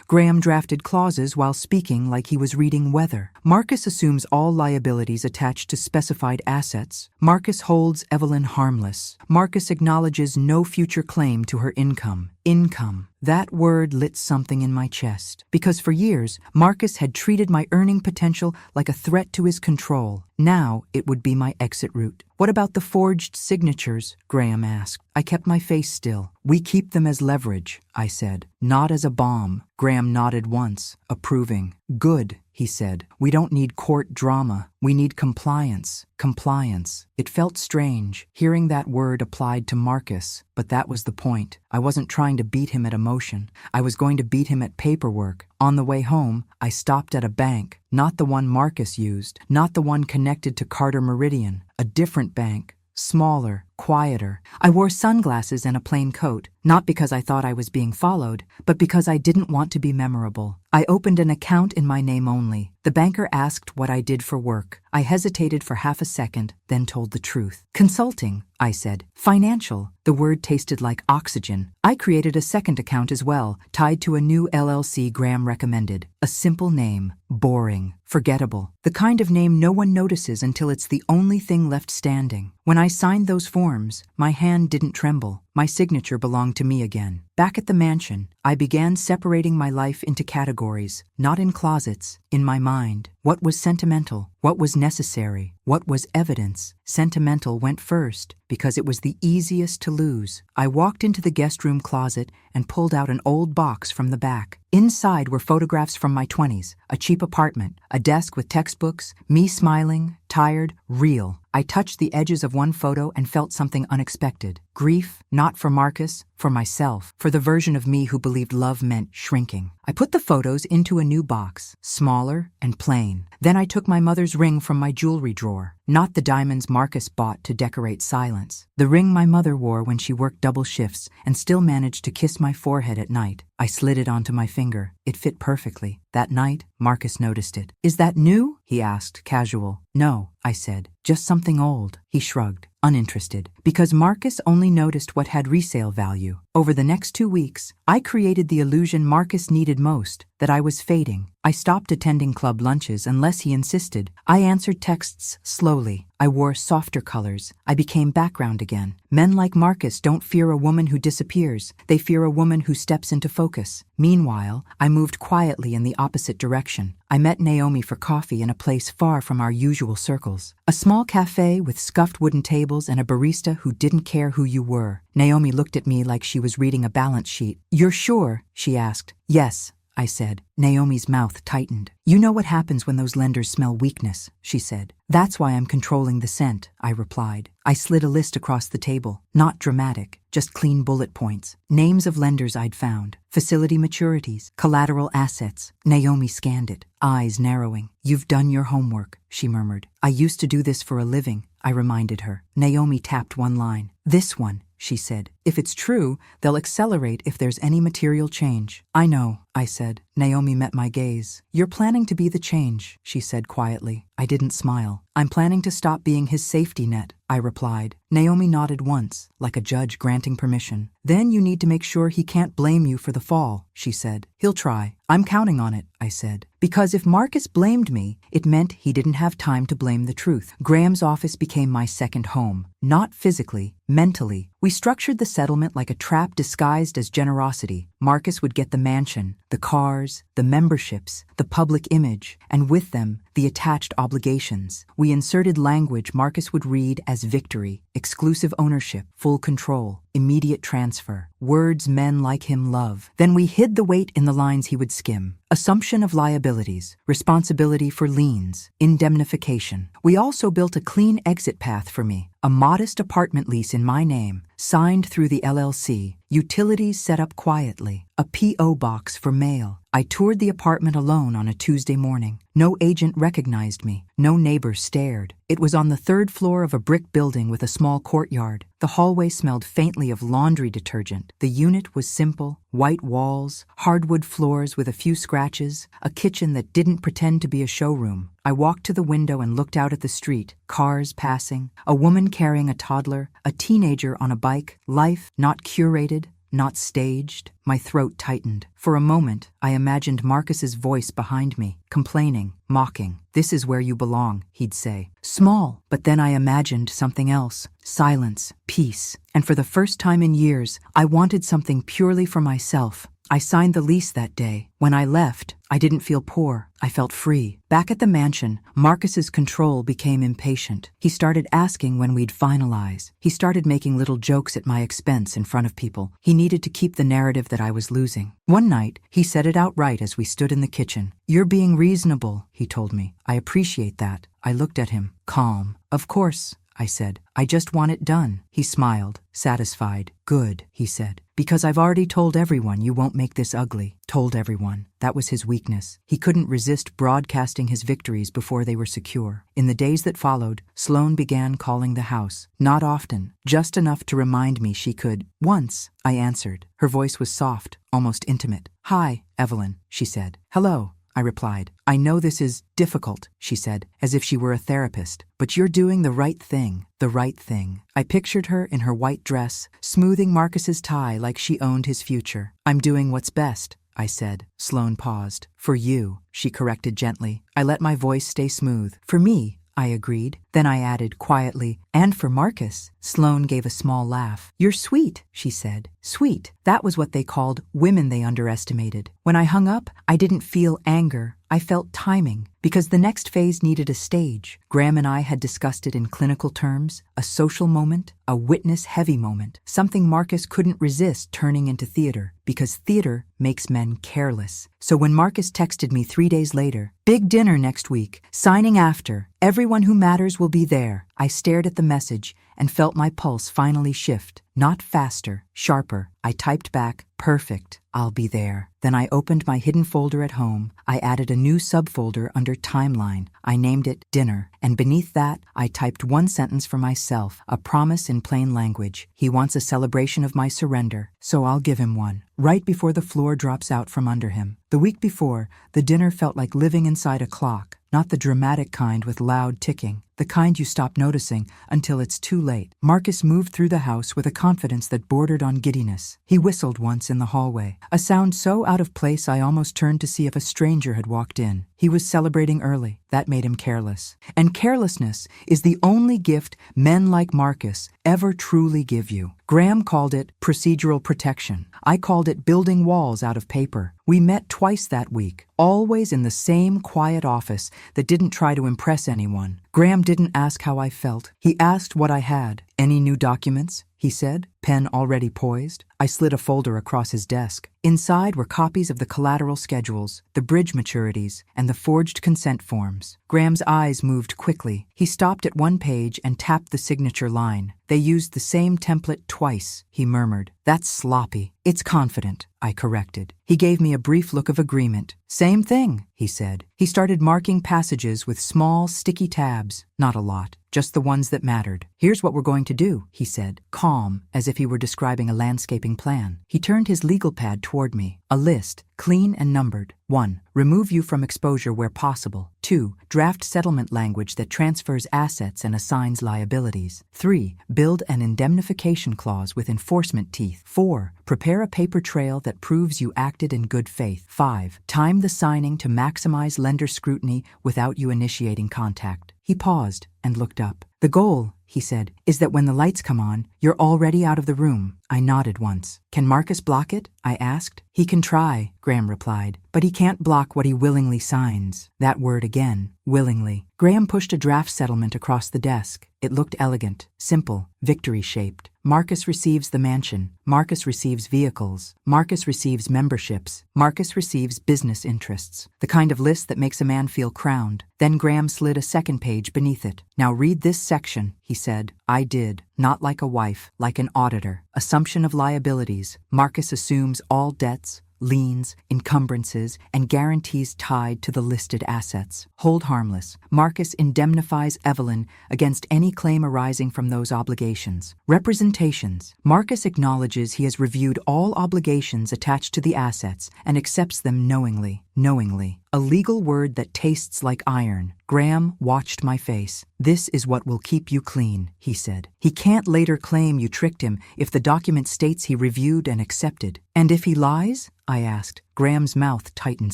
Graham drafted clauses while speaking like he was reading weather. "Marcus assumes all liabilities attached to specified assets. Marcus holds Evelyn harmless. Marcus acknowledges no future claim to her income." Income. That word lit something in my chest. Because for years, Marcus had treated my earning potential like a threat to his control. Now it would be my exit route. "What about the forged signatures?" Graham asked. I kept my face still. "We keep them as leverage," I said. "Not as a bomb." Graham nodded once, approving. "Good," he said. "We don't need court drama. We need compliance." Compliance. It felt strange, hearing that word applied to Marcus, but that was the point. I wasn't trying to beat him at emotion. I was going to beat him at paperwork. On the way home, I stopped at a bank. Not the one Marcus used, not the one connected to Carter Meridian. A different bank. Smaller, quieter. I wore sunglasses and a plain coat, not because I thought I was being followed, but because I didn't want to be memorable. I opened an account in my name only. The banker asked what I did for work. I hesitated for half a second, then told the truth. "Consulting," I said. "Financial." The word tasted like oxygen. I created a second account as well, tied to a new LLC Graham recommended. A simple name. Boring. Forgettable. The kind of name no one notices until it's the only thing left standing. When I signed those forms, my hand didn't tremble. My signature belonged to me again. Back at the mansion, I began separating my life into categories, not in closets, in my mind. What was sentimental? What was necessary? What was evidence? Sentimental went first, because it was the easiest to lose. I walked into the guest room closet and pulled out an old box from the back. Inside were photographs from my 20s, a cheap apartment, a desk with textbooks, me smiling, tired, real. I touched the edges of one photo and felt something unexpected. Grief, not for Marcus, for myself, for the version of me who believed love meant shrinking. I put the photos into a new box, smaller and plain. Then I took my mother's ring from my jewelry drawer, not the diamonds Marcus bought to decorate silence. The ring my mother wore when she worked double shifts and still managed to kiss my forehead at night. I slid it onto my finger. It fit perfectly. That night, Marcus noticed it. "Is that new?" he asked, casual. "No," I said. "Just something old." He shrugged, uninterested, because Marcus only noticed what had resale value. Over the next 2 weeks, I created the illusion Marcus needed most, that I was fading. I stopped attending club lunches unless he insisted. I answered texts slowly. I wore softer colors. I became background again. Men like Marcus don't fear a woman who disappears. They fear a woman who steps into focus. Meanwhile, I moved quietly in the opposite direction. I met Naomi for coffee in a place far from our usual circles. A small cafe with scuffed wooden tables and a barista who didn't care who you were. Naomi looked at me like she was reading a balance sheet. "You're sure?" she asked. "Yes," I said. Naomi's mouth tightened. You know what happens when those lenders smell weakness, she said. That's why I'm controlling the scent, I replied. I slid a list across the table. Not dramatic, just clean bullet points. Names of lenders I'd found. Facility maturities. Collateral assets. Naomi scanned it, eyes narrowing. You've done your homework, she murmured. I used to do this for a living, I reminded her. Naomi tapped one line. This one, she said. If it's true, they'll accelerate if there's any material change. I know, I said. Naomi met my gaze. You're planning to be the change, she said quietly. I didn't smile. I'm planning to stop being his safety net, I replied. Naomi nodded once, like a judge granting permission. Then you need to make sure he can't blame you for the fall, she said. He'll try. I'm counting on it, I said. Because if Marcus blamed me, it meant he didn't have time to blame the truth. Graham's office became my second home. Not physically, mentally. We structured the settlement like a trap disguised as generosity. Marcus would get the mansion, the cars, the memberships, the public image, and with them, the attached obligations. We inserted language Marcus would read as victory, exclusive ownership, full control, immediate transfer, words men like him love. Then we hid the weight in the lines he would skim. Assumption of liabilities, responsibility for liens, indemnification. We also built a clean exit path for me, a modest apartment lease in my name, signed through the LLC, utilities set up quietly, a P.O. box for mail. I toured the apartment alone on a Tuesday morning. No agent recognized me. No neighbor stared. It was on the third floor of a brick building with a small courtyard. The hallway smelled faintly of laundry detergent. The unit was simple, white walls, hardwood floors with a few scratches, a kitchen that didn't pretend to be a showroom. I walked to the window and looked out at the street, cars passing, a woman carrying a toddler, a teenager on a bike, life not curated, not staged. My throat tightened. For a moment, I imagined Marcus's voice behind me, complaining, mocking. This is where you belong, he'd say. Small, but then I imagined something else. Silence, peace. And for the first time in years, I wanted something purely for myself. I signed the lease that day. When I left, I didn't feel poor. I felt free. Back at the mansion, Marcus's control became impatient. He started asking when we'd finalize. He started making little jokes at my expense in front of people. He needed to keep the narrative that I was losing. One night, he said it outright as we stood in the kitchen. You're being reasonable, he told me. I appreciate that. I looked at him, calm. Of course, I said. I just want it done. He smiled, satisfied. Good, he said. Because I've already told everyone you won't make this ugly. Told everyone. That was his weakness. He couldn't resist broadcasting his victories before they were secure. In the days that followed, Sloane began calling the house. Not often, just enough to remind me she could. Once, I answered. Her voice was soft, almost intimate. Hi, Evelyn, she said. Hello, I replied. I know this is difficult, she said, as if she were a therapist. But you're doing the right thing. The right thing. I pictured her in her white dress, smoothing Marcus's tie like she owned his future. I'm doing what's best, I said. Sloane paused. For you, she corrected gently. I let my voice stay smooth. For me, I agreed. Then I added quietly, and for Marcus. Sloane gave a small laugh. You're sweet, she said. Sweet. That was what they called women they underestimated. When I hung up, I didn't feel anger. I felt timing, because the next phase needed a stage. Graham and I had discussed it in clinical terms, a social moment, a witness-heavy moment, something Marcus couldn't resist turning into theater, because theater makes men careless. So when Marcus texted me 3 days later, big dinner next week, signing after, everyone who matters will be there, I stared at the message and felt my pulse finally shift. Not faster, sharper. I typed back, perfect, I'll be there. Then I opened my hidden folder at home. I added a new subfolder under timeline. I named it dinner, and beneath that, I typed one sentence for myself, a promise in plain language. He wants a celebration of my surrender, so I'll give him one. Right before the floor drops out from under him. The week before, the dinner felt like living inside a clock. Not the dramatic kind with loud ticking, the kind you stop noticing until it's too late. Marcus moved through the house with a confidence that bordered on giddiness. He whistled once in the hallway, a sound so out of place I almost turned to see if a stranger had walked in. He was celebrating early. That made him careless. And carelessness is the only gift men like Marcus ever truly give you. Graham called it procedural protection. I called it building walls out of paper. We met twice that week, always in the same quiet office that didn't try to impress anyone. Graham didn't ask how I felt. He asked what I had. Any new documents? he said, pen already poised. I slid a folder across his desk. Inside were copies of the collateral schedules, the bridge maturities, and the forged consent forms. Graham's eyes moved quickly. He stopped at one page and tapped the signature line. They used the same template twice, he murmured. That's sloppy. It's confident, I corrected. He gave me a brief look of agreement. Same thing, he said. He started marking passages with small, sticky tabs. Not a lot, just the ones that mattered. Here's what we're going to do, he said, calm, as if he were describing a landscaping plan. He turned his legal pad toward me. A list, clean and numbered. 1. Remove you from exposure where possible. 2. Draft settlement language that transfers assets and assigns liabilities. 3. Build an indemnification clause with enforcement teeth. 4. Prepare a paper trail that proves you acted in good faith. 5. Time the signing to maximize lender scrutiny without you initiating contact. He paused and looked up. The goal, he said, is that when the lights come on, you're already out of the room. I nodded once. Can Marcus block it? I asked. He can try, Graham replied, but he can't block what he willingly signs. That word again, willingly. Graham pushed a draft settlement across the desk. It looked elegant, simple, victory-shaped. Marcus receives the mansion. Marcus receives vehicles. Marcus receives memberships. Marcus receives business interests. The kind of list that makes a man feel crowned. Then Graham slid a second page beneath it. Now read this section, he said. I did. Not like a wife, like an auditor. Assumption of liabilities. Marcus assumes all debts, liens, encumbrances, and guarantees tied to the listed assets. Hold harmless. Marcus indemnifies Evelyn against any claim arising from those obligations. Representations. Marcus acknowledges he has reviewed all obligations attached to the assets and accepts them knowingly. Knowingly. A legal word that tastes like iron. Graham watched my face. This is what will keep you clean, he said. He can't later claim you tricked him if the document states he reviewed and accepted. And if he lies? I asked. Graham's mouth tightened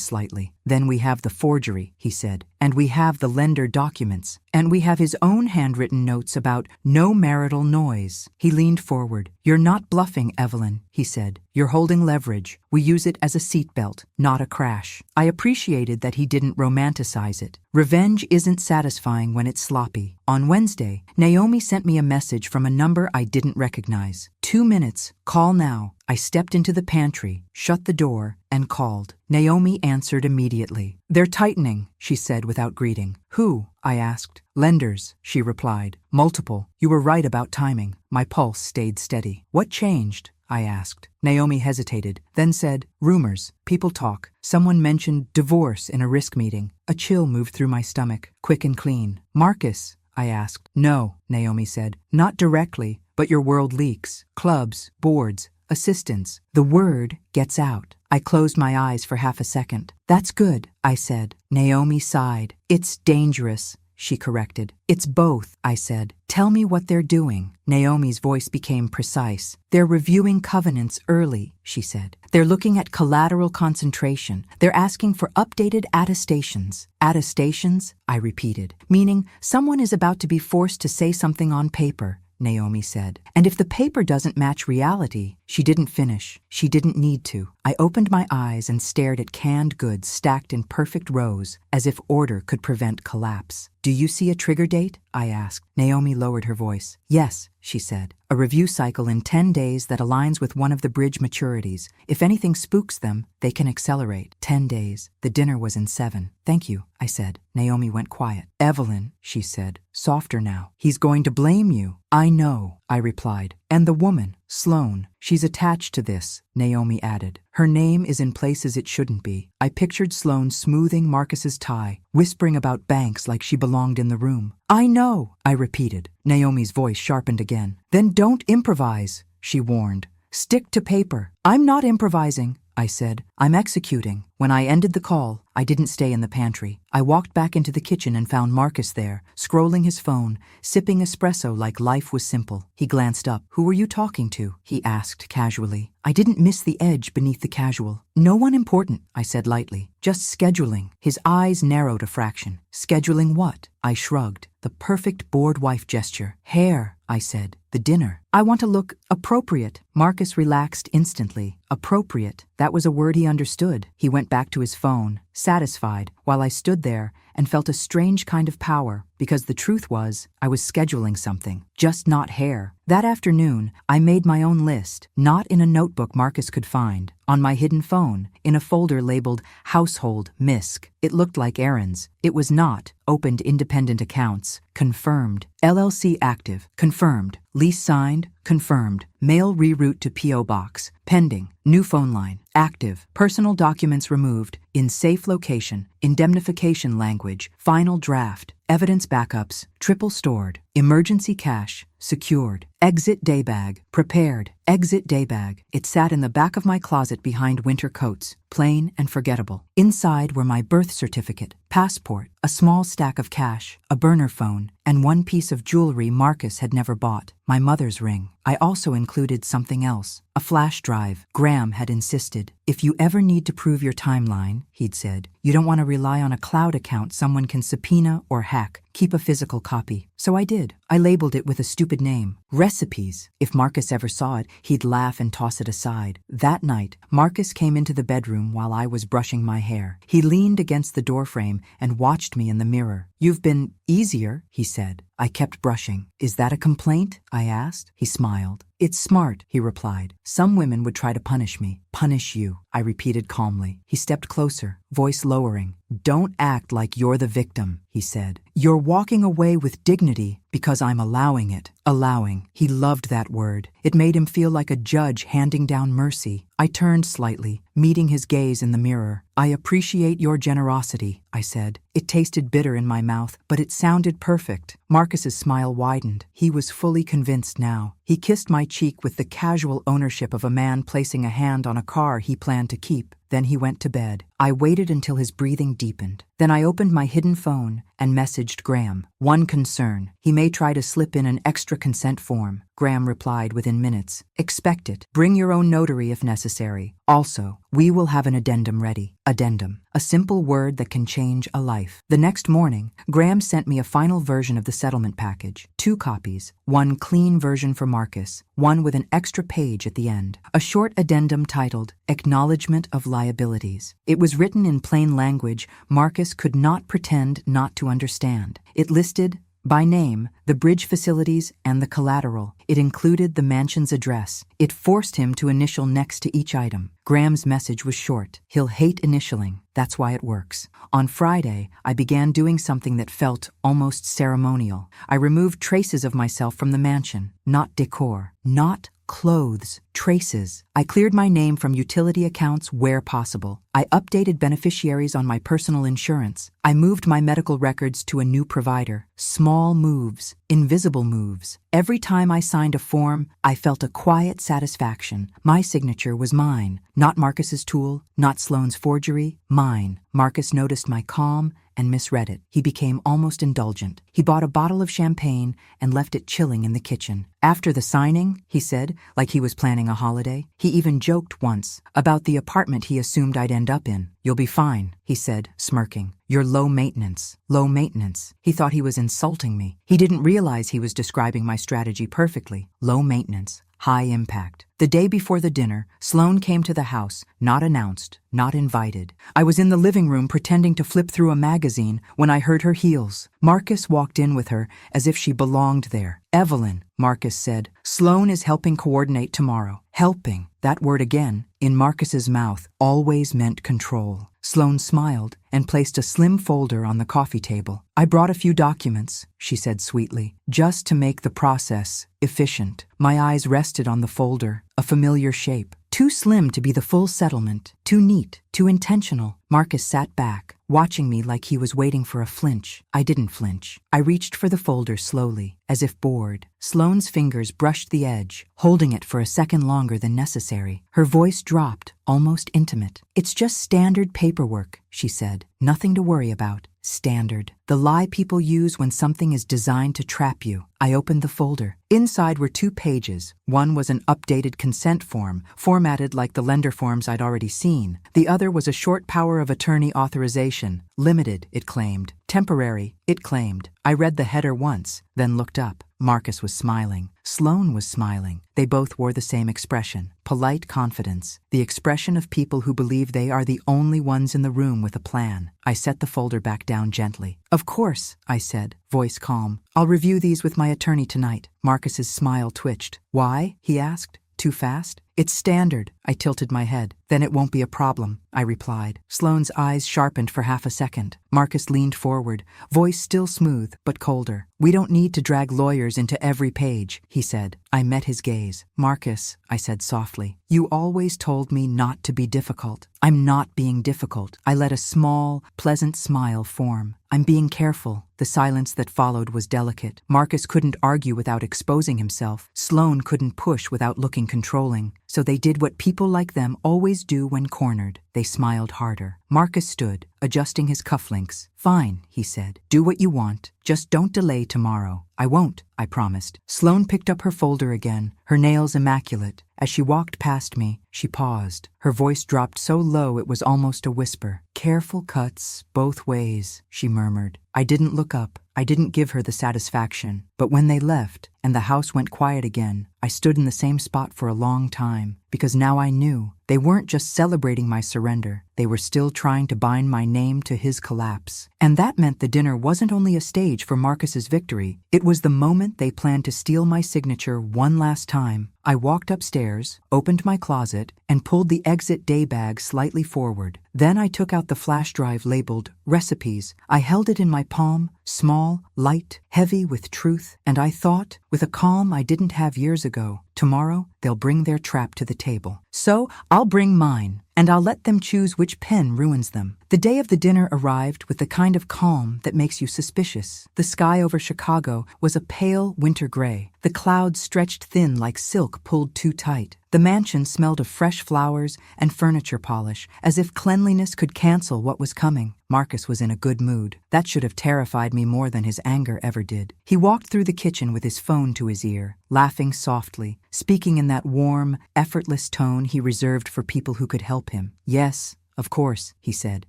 slightly. Then we have the forgery, he said. And we have the lender documents. And we have his own handwritten notes about no marital noise. He leaned forward. You're not bluffing, Evelyn, he said. You're holding leverage. We use it as a seatbelt, not a crash. I appreciated that he didn't romanticize it. Revenge isn't satisfying when it's sloppy. On Wednesday, Naomi sent me a message from a number I didn't recognize. 2 minutes. Call now. I stepped into the pantry, shut the door, and called. Naomi answered immediately. They're tightening, she said without greeting. Who? I asked. Lenders, she replied. Multiple. You were right about timing. My pulse stayed steady. What changed? I asked. Naomi hesitated, then said, rumors. People talk. Someone mentioned divorce in a risk meeting. A chill moved through my stomach, quick and clean. Marcus? I asked. No, Naomi said. Not directly, but your world leaks. Clubs, boards, assistants. The word gets out. I closed my eyes for half a second. That's good, I said. Naomi sighed. It's dangerous, she corrected. It's both, I said. Tell me what they're doing. Naomi's voice became precise. They're reviewing covenants early, she said. They're looking at collateral concentration. They're asking for updated attestations. Attestations? I repeated. Meaning someone is about to be forced to say something on paper, Naomi said. And if the paper doesn't match reality, she didn't finish. She didn't need to. I opened my eyes and stared at canned goods stacked in perfect rows, as if order could prevent collapse. Do you see a trigger date? I asked. Naomi lowered her voice. Yes, she said. A review cycle in 10 days that aligns with one of the bridge maturities. If anything spooks them, they can accelerate. 10 days. The dinner was in 7. Thank you, I said. Naomi went quiet. Evelyn, she said, softer now. He's going to blame you. I know, I replied. And the woman, Sloane, she's attached to this, Naomi added. Her name is in places it shouldn't be. I pictured Sloane smoothing Marcus's tie, whispering about banks like she belonged in the room. I know, I repeated. Naomi's voice sharpened again. Then don't improvise, she warned. Stick to paper. I'm not improvising, I said. I'm executing. When I ended the call, I didn't stay in the pantry. I walked back into the kitchen and found Marcus there, scrolling his phone, sipping espresso like life was simple. He glanced up. Who were you talking to? He asked casually. I didn't miss the edge beneath the casual. No one important, I said lightly. Just scheduling. His eyes narrowed a fraction. Scheduling what? I shrugged. The perfect bored wife gesture. Hair, I said. The dinner. I want to look appropriate. Marcus relaxed instantly. Appropriate. That was a word he understood. He went back to his phone, satisfied, while I stood there and felt a strange kind of power, because the truth was, I was scheduling something, just not hair. That afternoon, I made my own list, not in a notebook Marcus could find, on my hidden phone, in a folder labeled Household Misc. It looked like errands. It was not. Opened independent accounts. Confirmed. LLC active. Confirmed. Lease signed. Confirmed. Mail reroute to P.O. Box. Pending. New phone line. Active. Personal documents removed. In safe location. Indemnification language. Final draft. Evidence backups. Triple stored. Emergency cash. Secured. Exit day bag. Prepared. Exit day bag. It sat in the back of my closet behind winter coats. Plain and forgettable. Inside were my birth certificate, passport, a small stack of cash, a burner phone, and one piece of jewelry Marcus had never bought, my mother's ring. I also included something else, a flash drive. Graham had insisted. If you ever need to prove your timeline, he'd said, you don't want to rely on a cloud account someone can subpoena or hack. Keep a physical copy. So I did. I labeled it with a stupid name. Recipes. If Marcus ever saw it, he'd laugh and toss it aside. That night, Marcus came into the bedroom while I was brushing my hair. He leaned against the doorframe and watched me in the mirror. You've been easier, he said. I kept brushing. Is that a complaint? I asked. He smiled. It's smart, he replied. Some women would try to punish me. Punish you, I repeated calmly. He stepped closer, voice lowering. Don't act like you're the victim, he said. You're walking away with dignity because I'm allowing it. Allowing. He loved that word. It made him feel like a judge handing down mercy. I turned slightly, meeting his gaze in the mirror. I appreciate your generosity, I said. It tasted bitter in my mouth, but it sounded perfect. Marcus's smile widened. He was fully convinced now. He kissed my cheek with the casual ownership of a man placing a hand on a car he planned to keep. Then he went to bed. I waited until his breathing deepened. Then I opened my hidden phone and messaged Graham. One concern. He may try to slip in an extra consent form. Graham replied within minutes. Expect it. Bring your own notary if necessary. Also, we will have an addendum ready. Addendum. A simple word that can change a life. The next morning, Graham sent me a final version of the settlement package. 2 copies. One clean version for Marcus. One with an extra page at the end. A short addendum titled, Acknowledgement of Liabilities. It was written in plain language Marcus could not pretend not to understand. It listed, by name, the bridge facilities and the collateral. It included the mansion's address. It forced him to initial next to each item. Graham's message was short. He'll hate initialing. That's why it works. On Friday, I began doing something that felt almost ceremonial. I removed traces of myself from the mansion. Not decor. Not clothes. Traces. I cleared my name from utility accounts where possible. I updated beneficiaries on my personal insurance. I moved my medical records to a new provider. Small moves. Invisible moves. Every time I signed a form, I felt a quiet satisfaction. My signature was mine. Not Marcus's tool, not Sloane's forgery. Mine. Marcus noticed my calm and misread it. He became almost indulgent. He bought a bottle of champagne and left it chilling in the kitchen. After the signing, he said, like he was planning a holiday. He even joked once about the apartment he assumed I'd end up in. You'll be fine, he said, smirking. You're low maintenance. Low maintenance. He thought he was insulting me. He didn't realize he was describing my strategy perfectly. Low maintenance. High impact. The day before the dinner, Sloane came to the house, not announced, not invited. I was in the living room pretending to flip through a magazine when I heard her heels. Marcus walked in with her as if she belonged there. Evelyn, Marcus said, Sloane is helping coordinate tomorrow. Helping. That word again, in Marcus's mouth, always meant control. Sloane smiled and placed a slim folder on the coffee table. I brought a few documents, she said sweetly, just to make the process efficient. My eyes rested on the folder, a familiar shape. Too slim to be the full settlement, too neat, too intentional. Marcus sat back, watching me like he was waiting for a flinch. I didn't flinch. I reached for the folder slowly, as if bored. Sloane's fingers brushed the edge, holding it for a second longer than necessary. Her voice dropped, almost intimate. It's just standard paperwork, she said. Nothing to worry about. Standard. The lie people use when something is designed to trap you. I opened the folder. Inside were 2 pages. One was an updated consent form, formatted like the lender forms I'd already seen. The other was a short power of attorney authorization. Limited, it claimed. Temporary, it claimed. I read the header once, then looked up. Marcus was smiling. Sloane was smiling. They both wore the same expression, polite confidence, the expression of people who believe they are the only ones in the room with a plan. I set the folder back down gently. Of course, I said, voice calm. I'll review these with my attorney tonight. Marcus's smile twitched. Why? He asked. Too fast? It's standard. I tilted my head. Then it won't be a problem, I replied. Sloane's eyes sharpened for half a second. Marcus leaned forward, voice still smooth, but colder. We don't need to drag lawyers into every page, he said. I met his gaze. Marcus, I said softly, you always told me not to be difficult. I'm not being difficult. I let a small, pleasant smile form. I'm being careful. The silence that followed was delicate. Marcus couldn't argue without exposing himself. Sloane couldn't push without looking controlling. So they did what people like them always do when cornered. They smiled harder. Marcus stood, adjusting his cufflinks. Fine, he said. Do what you want. Just don't delay tomorrow. I won't, I promised. Sloane picked up her folder again, her nails immaculate. As she walked past me, she paused. Her voice dropped so low it was almost a whisper. Careful cuts, both ways, she murmured. I didn't look up. I didn't give her the satisfaction. But when they left, and the house went quiet again, I stood in the same spot for a long time, because now I knew they weren't just celebrating my surrender, they were still trying to bind my name to his collapse. And that meant the dinner wasn't only a stage for Marcus's victory, it was the moment they planned to steal my signature one last time. I walked upstairs, opened my closet, and pulled the exit day bag slightly forward. Then I took out the flash drive labeled Recipes. I held it in my palm, small, light, heavy with truth, and I thought, with a calm I didn't have years ago, tomorrow they'll bring their trap to the table. So I'll bring mine, and I'll let them choose which pen ruins them. The day of the dinner arrived with the kind of calm that makes you suspicious. The sky over Chicago was a pale winter gray. The clouds stretched thin like silk pulled too tight. The mansion smelled of fresh flowers and furniture polish, as if cleanliness could cancel what was coming. Marcus was in a good mood. That should have terrified me more than his anger ever did. He walked through the kitchen with his phone to his ear, laughing softly, speaking in that warm, effortless tone he reserved for people who could help him. Yes, of course, he said.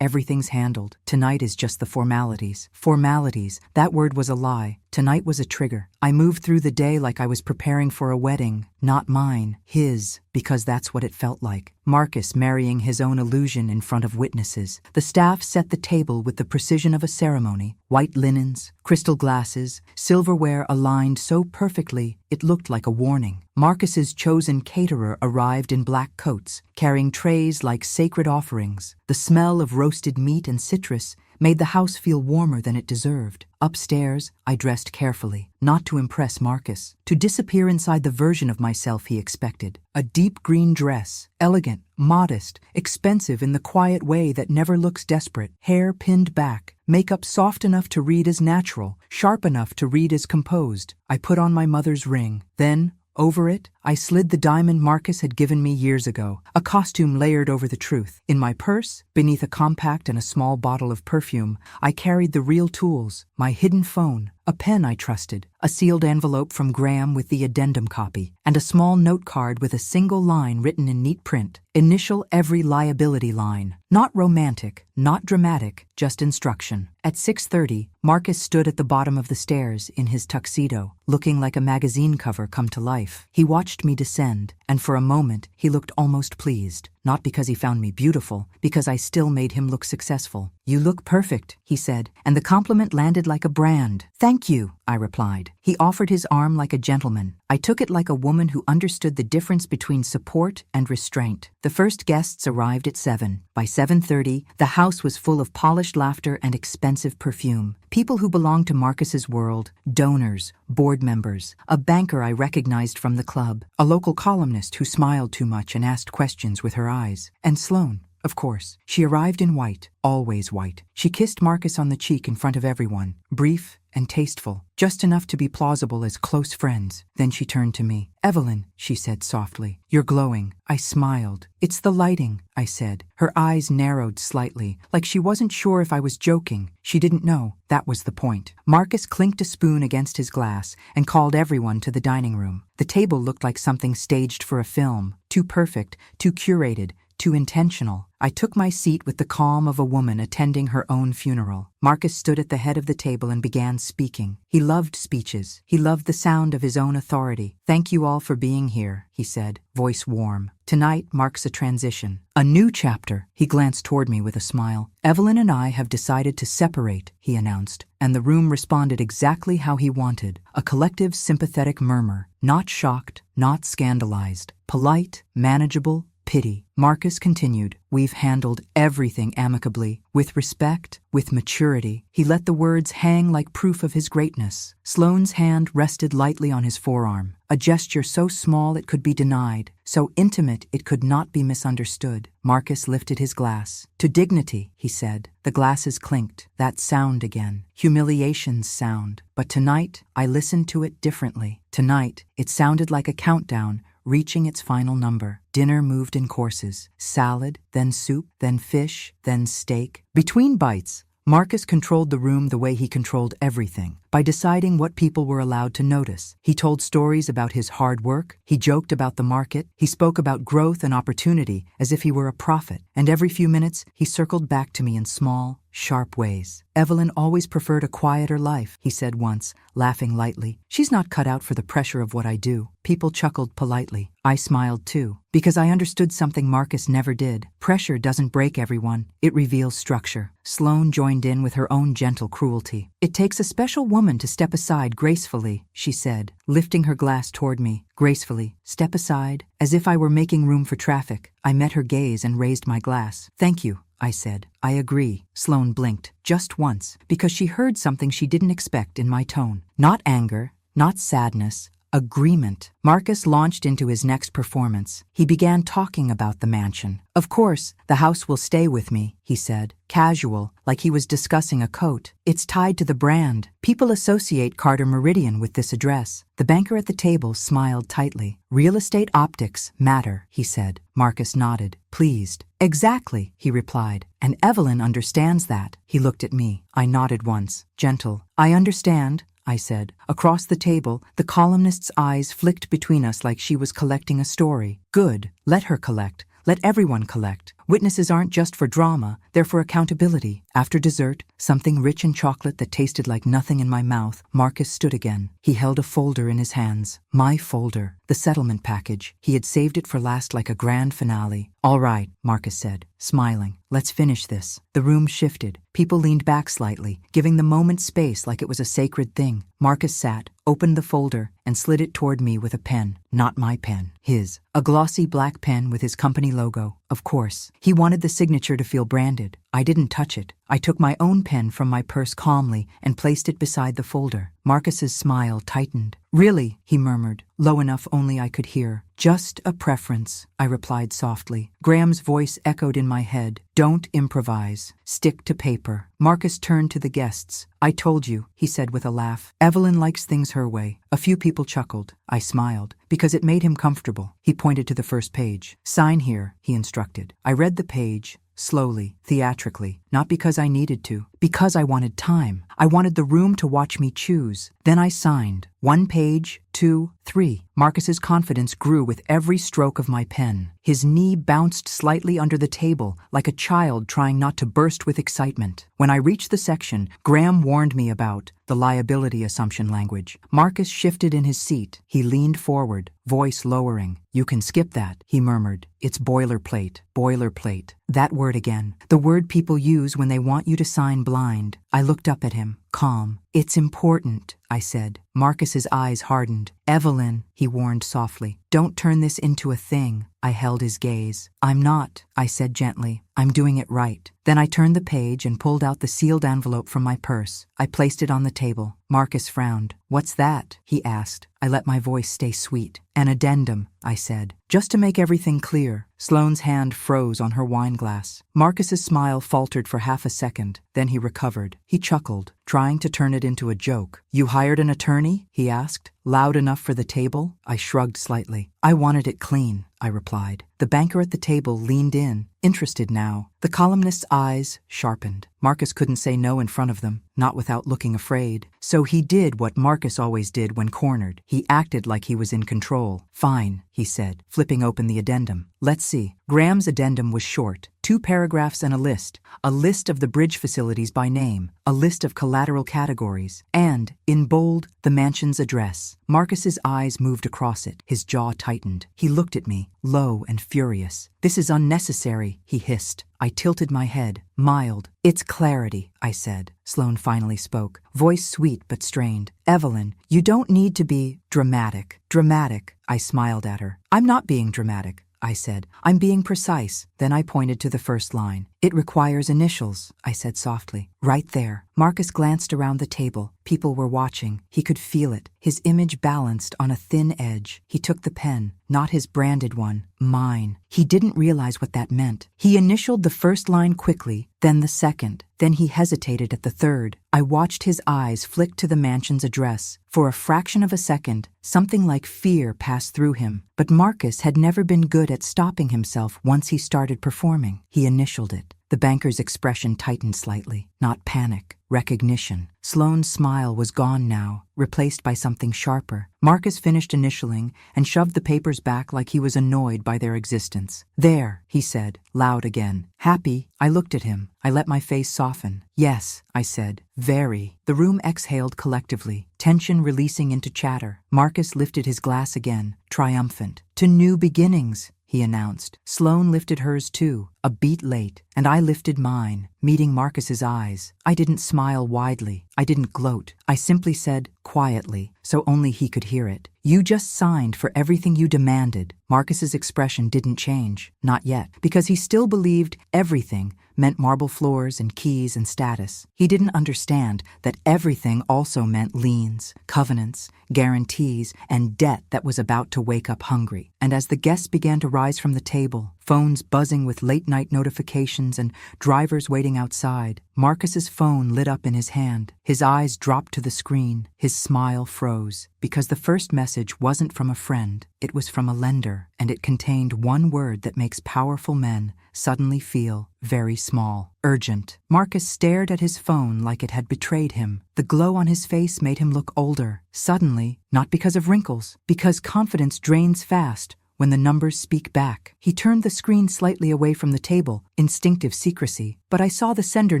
Everything's handled. Tonight is just the formalities. Formalities. That word was a lie. Tonight was a trigger. I moved through the day like I was preparing for a wedding. Not mine. His. Because that's what it felt like. Marcus marrying his own illusion in front of witnesses. The staff set the table with the precision of a ceremony. White linens, crystal glasses, silverware aligned so perfectly it looked like a warning. Marcus's chosen caterer arrived in black coats, carrying trays like sacred offerings. The smell of roasted meat and citrus made the house feel warmer than it deserved. Upstairs, I dressed carefully, not to impress Marcus, to disappear inside the version of myself he expected. A deep green dress, elegant, modest, expensive in the quiet way that never looks desperate, hair pinned back, makeup soft enough to read as natural, sharp enough to read as composed. I put on my mother's ring. Then, over it, I slid the diamond Marcus had given me years ago, a costume layered over the truth. In my purse, beneath a compact and a small bottle of perfume, I carried the real tools, my hidden phone, a pen I trusted, a sealed envelope from Graham with the addendum copy, and a small note card with a single line written in neat print. Initial every liability line. Not romantic, not dramatic, just instruction. At 6:30, Marcus stood at the bottom of the stairs in his tuxedo, looking like a magazine cover come to life. He watched me descend, and for a moment he looked almost pleased. Not because he found me beautiful, because I still made him look successful. You look perfect, he said, and the compliment landed like a brand. Thank you, I replied. He offered his arm like a gentleman. I took it like a woman who understood the difference between support and restraint. The first guests arrived at 7. By 7:30, the house was full of polished laughter and expensive perfume. People who belonged to Marcus's world, donors, board members, a banker I recognized from the club, a local columnist who smiled too much and asked questions with her eyes, and Sloane. Of course. She arrived in white, always white. She kissed Marcus on the cheek in front of everyone, brief and tasteful, just enough to be plausible as close friends. Then she turned to me. Evelyn, she said softly, you're glowing. I smiled. It's the lighting, I said. Her eyes narrowed slightly, like she wasn't sure if I was joking. She didn't know. That was the point. Marcus clinked a spoon against his glass and called everyone to the dining room. The table looked like something staged for a film. Too perfect, too curated, too intentional. I took my seat with the calm of a woman attending her own funeral. Marcus stood at the head of the table and began speaking. He loved speeches. He loved the sound of his own authority. "Thank you all for being here," he said, voice warm. "Tonight marks a transition. A new chapter." He glanced toward me with a smile. "Evelyn and I have decided to separate," he announced, and the room responded exactly how he wanted. A collective sympathetic murmur. Not shocked, not scandalized. Polite, manageable, pity. Marcus continued, "We've handled everything amicably, with respect, with maturity." He let the words hang like proof of his greatness. Sloane's hand rested lightly on his forearm, a gesture so small it could be denied, so intimate it could not be misunderstood. Marcus lifted his glass. "To dignity," he said. The glasses clinked. That sound again. Humiliation's sound. But tonight, I listened to it differently. Tonight, it sounded like a countdown, reaching its final number. Dinner moved in courses. Salad, then soup, then fish, then steak. Between bites, Marcus controlled the room the way he controlled everything, by deciding what people were allowed to notice. He told stories about his hard work, he joked about the market, he spoke about growth and opportunity as if he were a prophet, and every few minutes he circled back to me in small, sharp ways. "Evelyn always preferred a quieter life," he said once, laughing lightly. "She's not cut out for the pressure of what I do." People chuckled politely. I smiled too, because I understood something Marcus never did. Pressure doesn't break everyone, it reveals structure. Sloane joined in with her own gentle cruelty. "It takes a special woman to step aside gracefully," she said, lifting her glass toward me. "Gracefully, step aside, as if I were making room for traffic." I met her gaze and raised my glass. "Thank you," I said. "I agree." Sloane blinked, just once, because she heard something she didn't expect in my tone. Not anger, not sadness, agreement. Marcus launched into his next performance. He began talking about the mansion. "Of course, the house will stay with me," he said, casual, like he was discussing a coat. "It's tied to the brand. People associate Carter Meridian with this address." The banker at the table smiled tightly. "Real estate optics matter," he said. Marcus nodded, pleased. "Exactly," he replied. "And Evelyn understands that." He looked at me. I nodded once, gentle. "I understand," I said. Across the table, the columnist's eyes flicked between us like she was collecting a story. "Good. Let her collect. Let everyone collect. Witnesses aren't just for drama, they're for accountability." After dessert, something rich in chocolate that tasted like nothing in my mouth, Marcus stood again. He held a folder in his hands. My folder. The settlement package. He had saved it for last like a grand finale. "All right," Marcus said, smiling. "Let's finish this." The room shifted. People leaned back slightly, giving the moment space like it was a sacred thing. Marcus sat, opened the folder, and slid it toward me with a pen. Not my pen. His. A glossy black pen with his company logo. Of course. He wanted the signature to feel branded. I didn't touch it. I took my own pen from my purse calmly and placed it beside the folder. Marcus's smile tightened. "Really?" he murmured, low enough only I could hear. "Just a preference," I replied softly. Graham's voice echoed in my head. "Don't improvise. Stick to paper." Marcus turned to the guests. "I told you," he said with a laugh. "Evelyn likes things her way." A few people chuckled. I smiled, because it made him comfortable. He pointed to the first page. "Sign here," he instructed. I read the page, slowly, theatrically, not because I needed to, because I wanted time. I wanted the room to watch me choose. Then I signed. 1 page, 2, 3. Marcus's confidence grew with every stroke of my pen. His knee bounced slightly under the table, like a child trying not to burst with excitement. When I reached the section Graham warned me about, the liability assumption language, Marcus shifted in his seat. He leaned forward, voice lowering. "You can skip that," he murmured. "It's boilerplate. Boilerplate." That word again. The word people use when they want you to sign blind. I looked up at him, calm. "It's important," I said. Marcus's eyes hardened. "Evelyn," he warned softly, "don't turn this into a thing." I held his gaze. "I'm not," I said gently. "I'm doing it right." Then I turned the page and pulled out the sealed envelope from my purse. I placed it on the table. Marcus frowned. "What's that?" he asked. I let my voice stay sweet. "An addendum," I said. "Just to make everything clear." Sloane's hand froze on her wine glass. Marcus's smile faltered for half a second. Then he recovered. He chuckled, trying to turn it into a joke. "You hired an attorney?" he asked. "Loud enough for the table?" I shrugged slightly. "I wanted it clean," I replied. The banker at the table leaned in, interested now. The columnist's eyes sharpened. Marcus couldn't say no in front of them, not without looking afraid. So he did what Marcus always did when cornered. He acted like he was in control. Fine, he said, flipping open the addendum. Let's see. Graham's addendum was short. 2 paragraphs and a list of the bridge facilities by name, a list of collateral categories, and, in bold, the mansion's address. Marcus's eyes moved across it, his jaw tightened. He looked at me, low and furious. This is unnecessary, he hissed. I tilted my head, mild. It's clarity, I said. Sloane finally spoke, voice sweet but strained. Evelyn, you don't need to be dramatic. Dramatic, I smiled at her. I'm not being dramatic, I said. I'm being precise. Then I pointed to the first line. It requires initials, I said softly. Right there. Marcus glanced around the table. People were watching. He could feel it. His image balanced on a thin edge. He took the pen, not his branded one, mine. He didn't realize what that meant. He initialed the first line quickly, then the second. Then he hesitated at the third. I watched his eyes flick to the mansion's address. For a fraction of a second, something like fear passed through him. But Marcus had never been good at stopping himself once he started performing. He initialed it. The banker's expression tightened slightly. Not panic, recognition. Sloane's smile was gone now, replaced by something sharper. Marcus finished initialing and shoved the papers back like he was annoyed by their existence. There, he said, loud again. Happy? I looked at him. I let my face soften. Yes, I said. Very. The room exhaled collectively, tension releasing into chatter. Marcus lifted his glass again, triumphant. To new beginnings, he announced. Sloane lifted hers too, a beat late, and I lifted mine, meeting Marcus's eyes. I didn't smile widely. I didn't gloat. I simply said, quietly, so only he could hear it. You just signed for everything you demanded. Marcus's expression didn't change. Not yet, because he still believed everything meant marble floors and keys and status. He didn't understand that everything also meant liens, covenants, guarantees, and debt that was about to wake up hungry. And as the guests began to rise from the table, phones buzzing with late-night notifications and drivers waiting outside, Marcus's phone lit up in his hand. His eyes dropped to the screen. His smile froze, because the first message wasn't from a friend. It was from a lender, and it contained one word that makes powerful men suddenly feel very small. Urgent. Marcus stared at his phone like it had betrayed him. The glow on his face made him look older. Suddenly, not because of wrinkles, because confidence drains fast when the numbers speak back. He turned the screen slightly away from the table, instinctive secrecy. But I saw the sender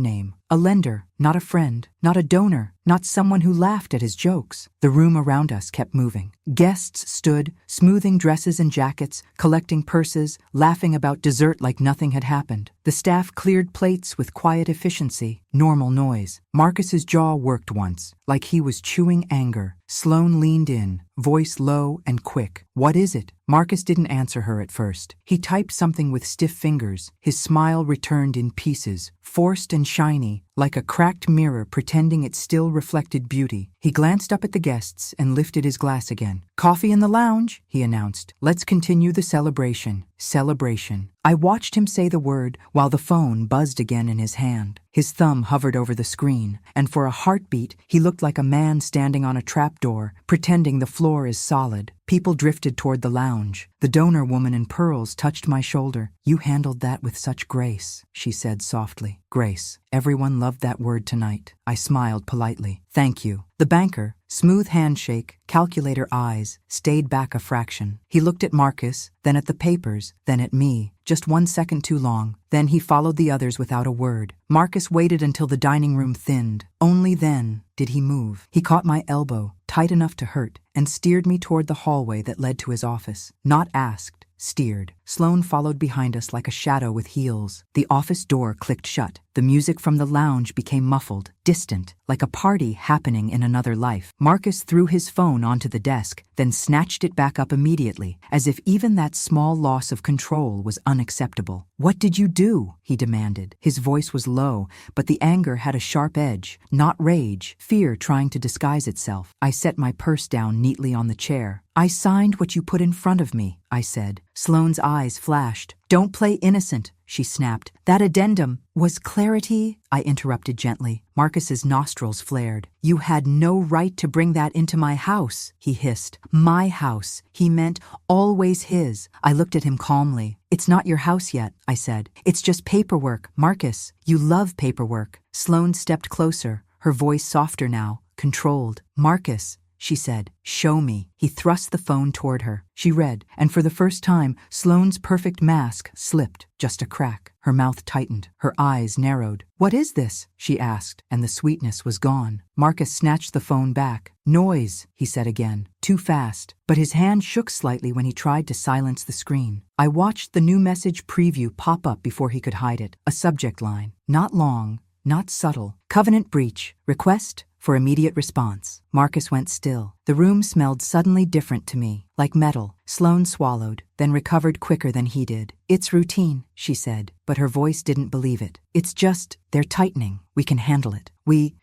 name, a lender, not a friend, not a donor, not someone who laughed at his jokes. The room around us kept moving. Guests stood, smoothing dresses and jackets, collecting purses, laughing about dessert like nothing had happened. The staff cleared plates with quiet efficiency, normal noise. Marcus's jaw worked once, like he was chewing anger. Sloane leaned in, voice low and quick. What is it? Marcus didn't answer her at first. He typed something with stiff fingers. His smile returned in pieces, forced and shiny, like a cracked mirror pretending it still reflected beauty. He glanced up at the guests and lifted his glass again. Coffee in the lounge, he announced. Let's continue the celebration. Celebration. I watched him say the word while the phone buzzed again in his hand. His thumb hovered over the screen, and for a heartbeat, he looked like a man standing on a trapdoor, pretending the floor is solid. People drifted toward the lounge. The donor woman in pearls touched my shoulder. You handled that with such grace, she said softly. Grace. Everyone loved that word tonight. I smiled politely. Thank you. The banker, smooth handshake, calculator eyes, stayed back a fraction. He looked at Marcus, then at the papers, then at me. Just 1 second too long. Then he followed the others without a word. Marcus waited until the dining room thinned. Only then did he move. He caught my elbow, tight enough to hurt, and steered me toward the hallway that led to his office. Not asked, steered. Sloane followed behind us like a shadow with heels. The office door clicked shut. The music from the lounge became muffled, distant, like a party happening in another life. Marcus threw his phone onto the desk, then snatched it back up immediately, as if even that small loss of control was unacceptable. What did you do? He demanded. His voice was low, but the anger had a sharp edge, not rage, fear trying to disguise itself. I set my purse down neatly on the chair. I signed what you put in front of me, I said. Sloane's eyes flashed. "Don't play innocent," she snapped. "That addendum was clarity," I interrupted gently. Marcus's nostrils flared. "You had no right to bring that into my house," he hissed. "My house." He meant always his. I looked at him calmly. "It's not your house yet," I said. "It's just paperwork, Marcus. You love paperwork." Sloane stepped closer, her voice softer now, controlled. "Marcus," she said, "show me." He thrust the phone toward her. She read, and for the first time, Sloane's perfect mask slipped, just a crack. Her mouth tightened, her eyes narrowed. "What is this?" she asked, and the sweetness was gone. Marcus snatched the phone back. "Noise," he said again, too fast, but his hand shook slightly when he tried to silence the screen. I watched the new message preview pop up before he could hide it. A subject line. Not long, not subtle. Covenant breach. Request for immediate response. Marcus went still. The room smelled suddenly different to me, like metal. Sloane swallowed, then recovered quicker than he did. "It's routine," she said, but her voice didn't believe it. "It's just, they're tightening. We can handle it."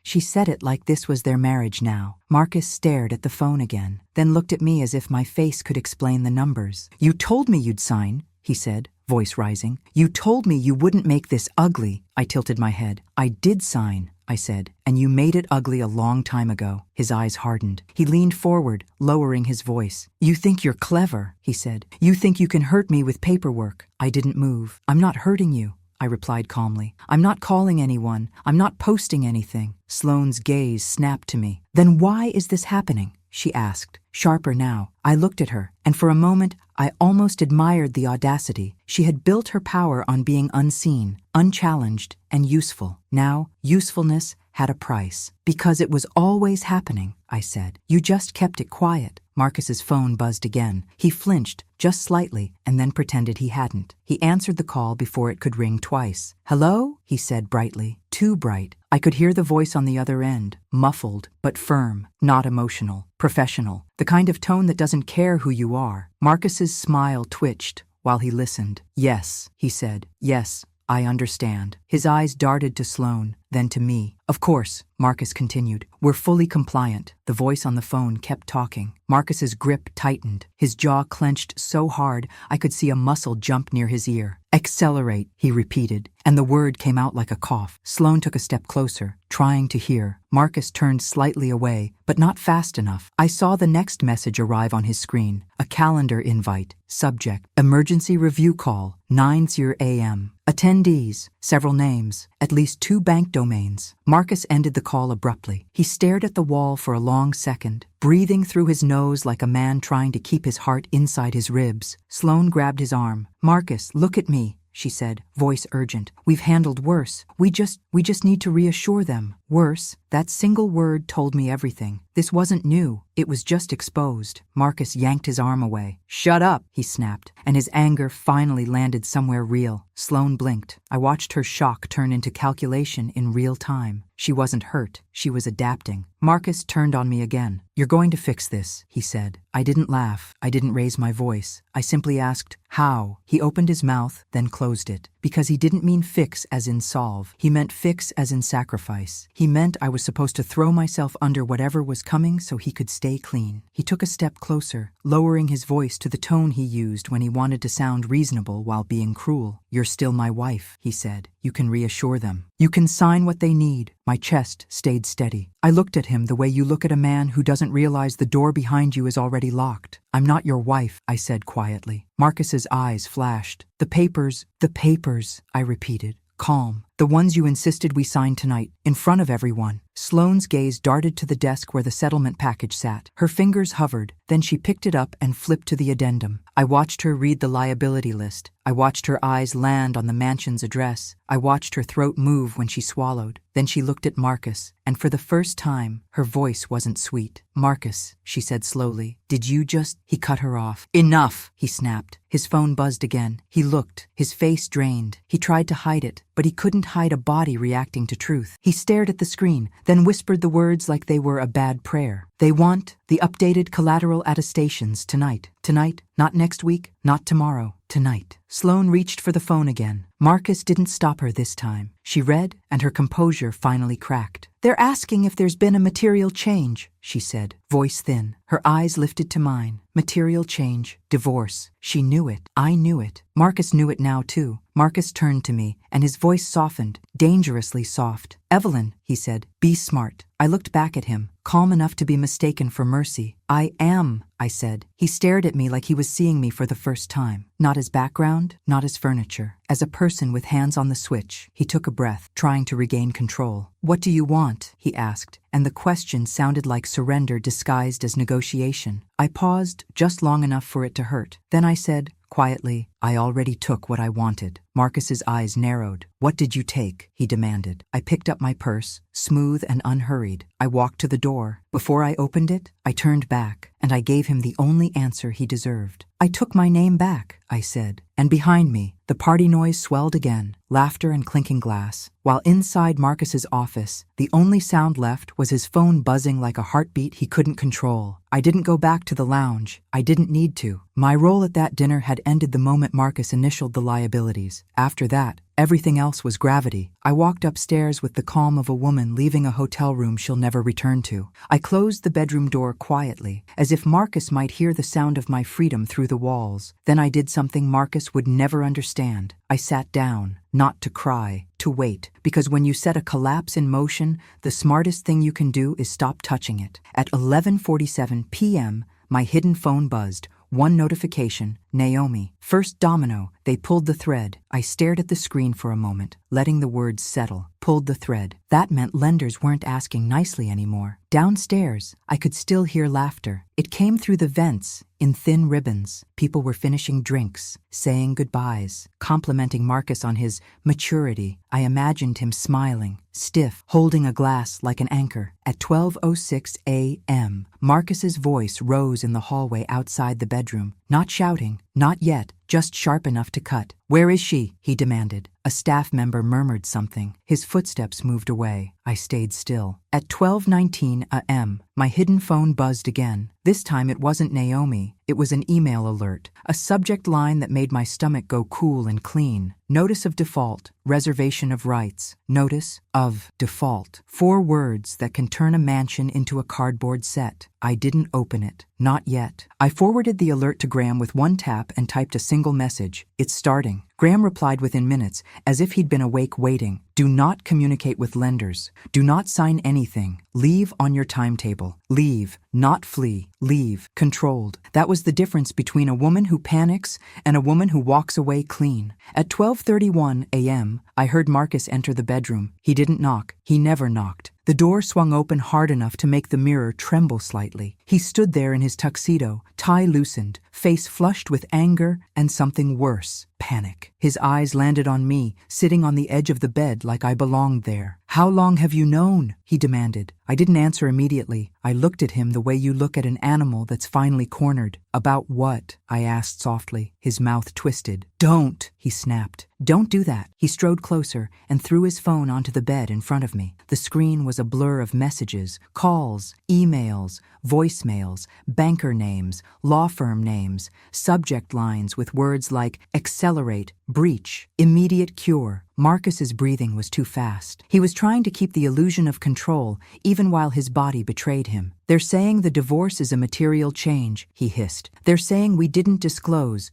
She said it like this was their marriage now. Marcus stared at the phone again, then looked at me as if my face could explain the numbers. "You told me you'd sign," he said, voice rising. "You told me you wouldn't make this ugly." I tilted my head. "I did sign," I said, "and you made it ugly a long time ago." His eyes hardened. He leaned forward, lowering his voice. "You think you're clever," he said. "You think you can hurt me with paperwork." I didn't move. "I'm not hurting you," I replied calmly. "I'm not calling anyone. I'm not posting anything." Sloane's gaze snapped to me. "Then why is this happening?" she asked, sharper now. I looked at her, and for a moment I almost admired the audacity. She had built her power on being unseen, unchallenged, and useful. Now, usefulness had a price. "Because it was always happening," I said. "You just kept it quiet." Marcus's phone buzzed again. He flinched, just slightly, and then pretended he hadn't. He answered the call before it could ring twice. "Hello?" he said brightly. Too bright. I could hear the voice on the other end, muffled, but firm, not emotional, professional, the kind of tone that doesn't care who you are. Marcus's smile twitched while he listened. "Yes," he said. "Yes, I understand." His eyes darted to Sloane, then to me. "Of course," Marcus continued. "We're fully compliant." The voice on the phone kept talking. Marcus's grip tightened. His jaw clenched so hard I could see a muscle jump near his ear. "Accelerate," he repeated, and the word came out like a cough. Sloane took a step closer, trying to hear. Marcus turned slightly away, but not fast enough. I saw the next message arrive on his screen. A calendar invite. Subject: Emergency Review Call, 9:00 a.m. Attendees: several names, at least 2 bank domains. Marcus ended the call abruptly. He stared at the wall for a long second, breathing through his nose like a man trying to keep his heart inside his ribs. Sloane grabbed his arm. "Marcus, look at me," she said, voice urgent. "We've handled worse. We just need to reassure them." Worse? That single word told me everything. This wasn't new. It was just exposed. Marcus yanked his arm away. "Shut up," he snapped, and his anger finally landed somewhere real. Sloane blinked. I watched her shock turn into calculation in real time. She wasn't hurt. She was adapting. Marcus turned on me again. "You're going to fix this," he said. I didn't laugh. I didn't raise my voice. I simply asked, "How?" He opened his mouth, then closed it. Because he didn't mean fix as in solve. He meant fix as in sacrifice. He meant I was supposed to throw myself under whatever was coming so he could stay clean. He took a step closer, lowering his voice to the tone he used when he wanted to sound reasonable while being cruel. "You're still my wife," he said. "You can reassure them. You can sign what they need." My chest stayed steady. I looked at him the way you look at a man who doesn't realize the door behind you is already locked. "I'm not your wife," I said quietly. Marcus's eyes flashed. The papers, I repeated, calm. "The ones you insisted we sign tonight, in front of everyone." Sloane's gaze darted to the desk where the settlement package sat. Her fingers hovered, then she picked it up and flipped to the addendum. I watched her read the liability list. I watched her eyes land on the mansion's address. I watched her throat move when she swallowed. Then she looked at Marcus, and for the first time, her voice wasn't sweet. "Marcus," she said slowly, "did you just—" He cut her off. "Enough," he snapped. His phone buzzed again. He looked, his face drained. He tried to hide it, but he couldn't hide a body reacting to truth. He stared at the screen, then whispered the words like they were a bad prayer. "They want the updated collateral attestations tonight. Tonight, not next week, not tomorrow. tonight. Sloane reached for the phone again. Marcus didn't stop her this time. She read, and her composure finally cracked. "They're asking if there's been a material change," she said, voice thin. Her eyes lifted to mine. Material change, divorce. She knew it. I knew it. Marcus knew it now too. Marcus turned to me, and his voice softened, dangerously soft. "Evelyn," he said, "be smart." I looked back at him, calm enough to be mistaken for mercy. "I am," I said. He stared at me like he was seeing me for the first time. Not as background, not as furniture. As a person with hands on the switch. He took a breath, trying to regain control. "What do you want?" he asked, and the question sounded like surrender disguised as negotiation. I paused just long enough for it to hurt. Then I said, quietly, "I already took what I wanted." Marcus's eyes narrowed. "What did you take?" he demanded. I picked up my purse, smooth and unhurried. I walked to the door. Before I opened it, I turned back, and I gave him the only answer he deserved. "I took my name back," I said. And behind me, the party noise swelled again, laughter and clinking glass, while inside Marcus's office, the only sound left was his phone buzzing like a heartbeat he couldn't control. I didn't go back to the lounge. I didn't need to. My role at that dinner had ended the moment Marcus initialed the liabilities. After that, everything else was gravity. I walked upstairs with the calm of a woman leaving a hotel room she'll never return to. I closed the bedroom door quietly, as if Marcus might hear the sound of my freedom through the walls. Then I did something Marcus would never understand. I sat down, not to cry, to wait, because when you set a collapse in motion, the smartest thing you can do is stop touching it. At 11:47 p.m., my hidden phone buzzed. One notification, Naomi. First domino. They pulled the thread. I stared at the screen for a moment, letting the words settle. Pulled the thread. That meant lenders weren't asking nicely anymore. Downstairs, I could still hear laughter. It came through the vents, in thin ribbons. People were finishing drinks, saying goodbyes, complimenting Marcus on his maturity. I imagined him smiling, stiff, holding a glass like an anchor. At 12:06 a.m., Marcus's voice rose in the hallway outside the bedroom. Not shouting, not yet, just sharp enough to cut. "Where is she?" he demanded. A staff member murmured something. His footsteps moved away. I stayed still. At 12:19 a.m., my hidden phone buzzed again. This time it wasn't Naomi. It was an email alert, a subject line that made my stomach go cool and clean. Notice of default, reservation of rights. Notice of default. 4 words that can turn a mansion into a cardboard set. I didn't open it. Not yet. I forwarded the alert to Graham with one tap and typed a single message. "It's starting." Graham replied within minutes, as if he'd been awake waiting. "Do not communicate with lenders. Do not sign anything. Leave on your timetable. Leave, not flee. Leave, controlled." That was the difference between a woman who panics and a woman who walks away clean. At 12:31 a.m., I heard Marcus enter the bedroom. He didn't knock. He never knocked. The door swung open hard enough to make the mirror tremble slightly. He stood there in his tuxedo, tie loosened, face flushed with anger and something worse, panic. His eyes landed on me, sitting on the edge of the bed like I belonged there. "How long have you known?" he demanded. I didn't answer immediately. I looked at him the way you look at an animal that's finally cornered. "About what?" I asked softly. His mouth twisted. "Don't," he snapped. "Don't do that." He strode closer and threw his phone onto the bed in front of me. The screen was a blur of messages, calls, emails, voicemails, banker names, law firm names, subject lines with words like accelerate, breach, immediate cure. Marcus's breathing was too fast. He was trying to keep the illusion of control, even while his body betrayed him. "They're saying the divorce is a material change," he hissed. "They're saying we didn't disclose.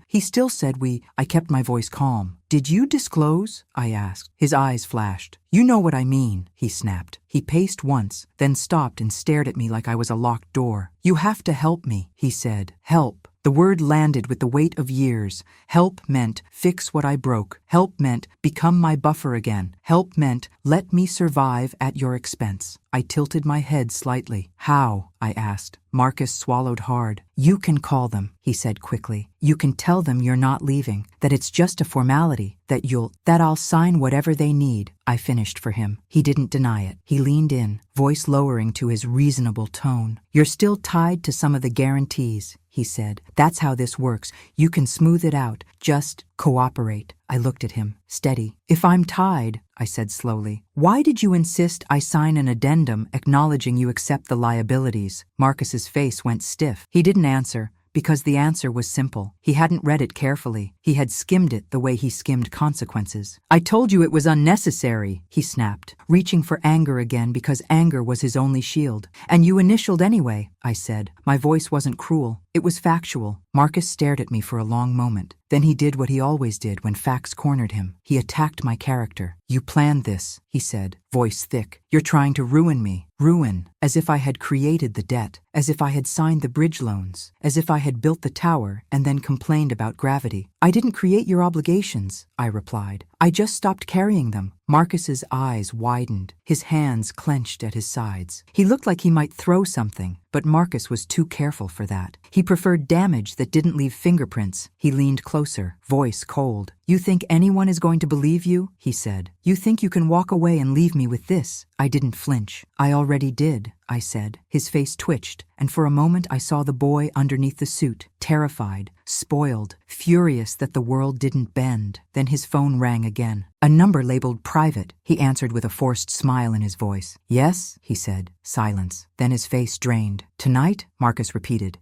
He still said we." I kept my voice calm. "Did you disclose?" I asked. His eyes flashed. "You know what I mean," he snapped. He paced once, then stopped and stared at me like I was a locked door. "You have to help me," he said. "Help." The word landed with the weight of years. Help meant fix what I broke. Help meant become my buffer again. Help meant let me survive at your expense. I tilted my head slightly. "How?" I asked. Marcus swallowed hard. "You can call them," he said quickly. "You can tell them you're not leaving, that it's just a formality, that I'll sign whatever they need." I finished for him. He didn't deny it. He leaned in, voice lowering to his reasonable tone. "You're still tied to some of the guarantees," he said. "That's how this works. You can smooth it out. Just cooperate." I looked at him, steady. "If I'm tied," I said slowly, "why did you insist I sign an addendum acknowledging you accept the liabilities?" Marcus's face went stiff. He didn't answer, Because the answer was simple. He hadn't read it carefully. He had skimmed it the way he skimmed consequences. I told you it was unnecessary, he snapped, reaching for anger again because anger was his only shield. And you initialed anyway, I said. My voice wasn't cruel. It was factual. Marcus stared at me for a long moment. Then he did what he always did when facts cornered him. He attacked my character. You planned this, he said, voice thick. You're trying to ruin me. Ruin, as if I had created the debt, as if I had signed the bridge loans, as if I had built the tower and then complained about gravity. I didn't create your obligations, I replied. I just stopped carrying them. Marcus's eyes widened. His hands clenched at his sides. He looked like he might throw something, but Marcus was too careful for that. He preferred damage that didn't leave fingerprints. He leaned closer, voice cold. You think anyone is going to believe you? He said. You think you can walk away and leave me with this? I didn't flinch. I already did, I said. His face twitched, and for a moment I saw the boy underneath the suit, terrified, spoiled, furious that the world didn't bend. Then his phone rang again. A number labeled private. He answered with a forced smile in his voice. Yes, he said. Silence. Then his face drained. Tonight? Marcus repeated.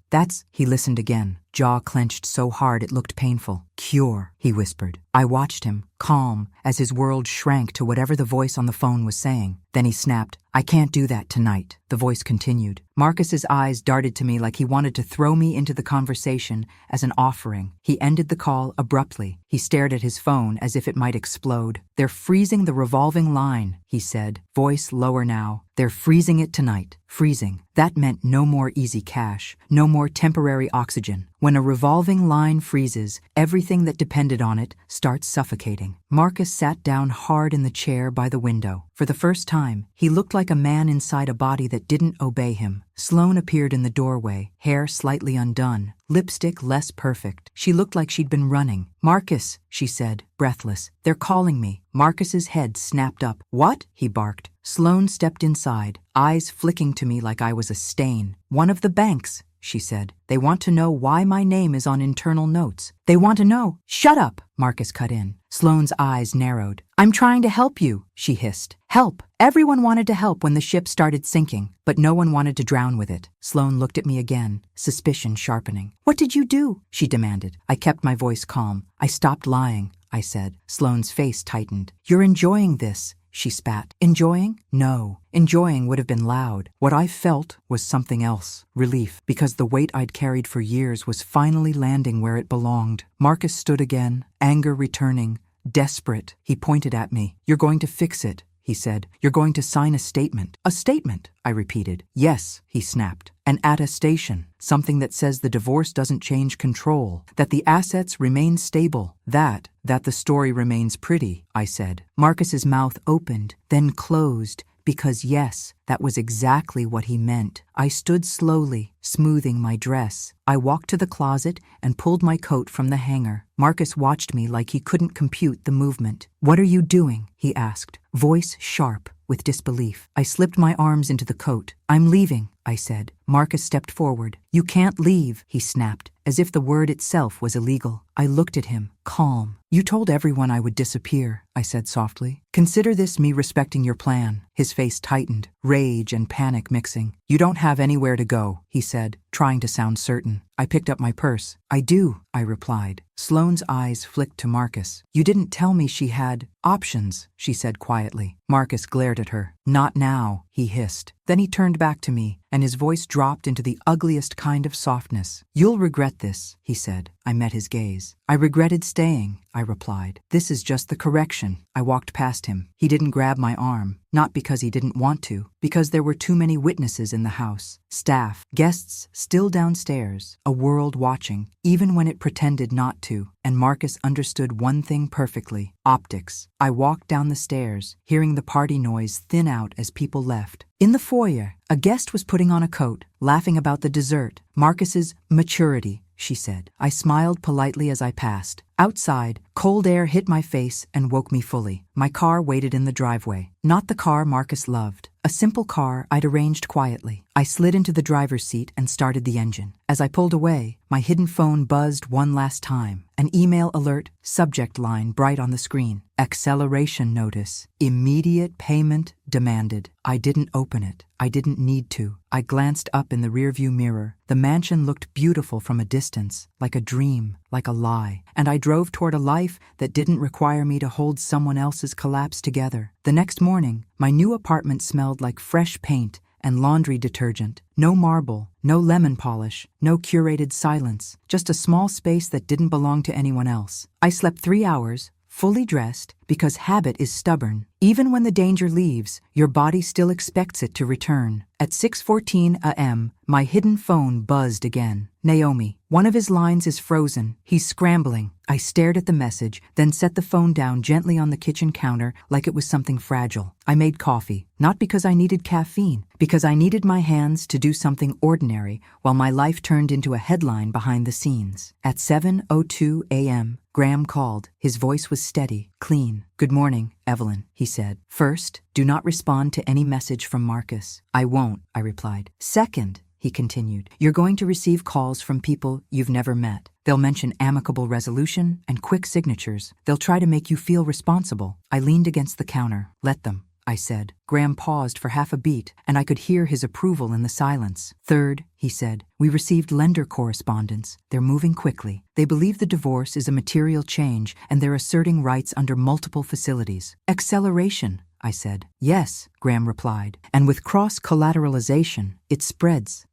He listened again. Jaw clenched so hard it looked painful. Cure, he whispered. I watched him, calm, as his world shrank to whatever the voice on the phone was saying. Then he snapped. I can't do that tonight. The voice continued. Marcus's eyes darted to me like he wanted to throw me into the conversation as an offering. He ended the call abruptly. He stared at his phone as if it might explode. They're freezing the revolving line, he said, voice lower now. They're freezing it tonight. Freezing. That meant no more easy cash, no more temporary oxygen. When a revolving line freezes, everything that depended on it starts suffocating. Marcus sat down hard in the chair by the window. For the first time, he looked like a man inside a body that didn't obey him. Sloane appeared in the doorway, hair slightly undone, lipstick less perfect. She looked like she'd been running. Marcus, she said, breathless. They're calling me. Marcus's head snapped up. What? He barked. Sloane stepped inside, eyes flicking to me like I was a stain. One of the banks, she said. They want to know why my name is on internal notes. They want to know. Shut up, Marcus cut in. Sloane's eyes narrowed. I'm trying to help you, she hissed. Help. Everyone wanted to help when the ship started sinking, but no one wanted to drown with it. Sloane looked at me again, suspicion sharpening. What did you do? She demanded. I kept my voice calm. I stopped lying, I said. Sloane's face tightened. You're enjoying this, she spat. Enjoying? No. Enjoying would have been loud. What I felt was something else. Relief, because the weight I'd carried for years was finally landing where it belonged. Marcus stood again, anger returning, desperate. He pointed at me. You're going to fix it, he said. You're going to sign a statement. A statement, I repeated. Yes, he snapped. An attestation. Something that says the divorce doesn't change control, that the assets remain stable, that the story remains pretty, I said. Marcus's mouth opened, then closed, because yes, that was exactly what he meant. I stood slowly, smoothing my dress. I walked to the closet and pulled my coat from the hanger. Marcus watched me like he couldn't compute the movement. What are you doing? He asked, voice sharp with disbelief. I slipped my arms into the coat. I'm leaving, I said. Marcus stepped forward. You can't leave, he snapped, as if the word itself was illegal. I looked at him, calm. You told everyone I would disappear, I said softly. Consider this me respecting your plan. His face tightened, rage and panic mixing. You don't have anywhere to go, he said, trying to sound certain. I picked up my purse. I do, I replied. Sloane's eyes flicked to Marcus. You didn't tell me she had options, she said quietly. Marcus glared at her. Not now, he hissed. Then he turned back to me, and his voice dropped into the ugliest kind of softness. You'll regret this, he said. I met his gaze. I regretted staying, I replied. This is just the correction. I walked past him. He didn't grab my arm, not because he didn't want to, because there were too many witnesses in the house. Staff, guests still downstairs, a world watching, even when it pretended not to. And Marcus understood one thing perfectly. Optics. I walked down the stairs, hearing the party noise thin out as people left. In the foyer, a guest was putting on a coat, laughing about the dessert. Marcus's maturity, she said. I smiled politely as I passed. Outside, cold air hit my face and woke me fully. My car waited in the driveway. Not the car Marcus loved. A simple car I'd arranged quietly. I slid into the driver's seat and started the engine. As I pulled away, my hidden phone buzzed one last time. An email alert, subject line bright on the screen. Acceleration notice. Immediate payment demanded. I didn't open it. I didn't need to. I glanced up in the rearview mirror. The mansion looked beautiful from a distance, like a dream, like a lie. And I drove toward a life that didn't require me to hold someone else's collapse together. The next morning, my new apartment smelled like fresh paint and laundry detergent. No marble, no lemon polish, no curated silence, just a small space that didn't belong to anyone else. I slept 3 hours, fully dressed, because habit is stubborn. Even when the danger leaves, your body still expects it to return. At 6:14 a.m., my hidden phone buzzed again. Naomi. One of his lines is frozen. He's scrambling. I stared at the message, then set the phone down gently on the kitchen counter like it was something fragile. I made coffee, not because I needed caffeine, because I needed my hands to do something ordinary while my life turned into a headline behind the scenes. At 7:02 a.m., Graham called. His voice was steady, clean. "Good morning, Evelyn," he said. "First, do not respond to any message from Marcus." "I won't," I replied. "Second," he continued, "you're going to receive calls from people you've never met. They'll mention amicable resolution and quick signatures. They'll try to make you feel responsible." I leaned against the counter. "Let them," I said. Graham paused for half a beat, and I could hear his approval in the silence. "Third," he said, "we received lender correspondence. They're moving quickly. They believe the divorce is a material change, and they're asserting rights under multiple facilities." "Acceleration," I said. "Yes," Graham replied, "and with cross-collateralization, it spreads.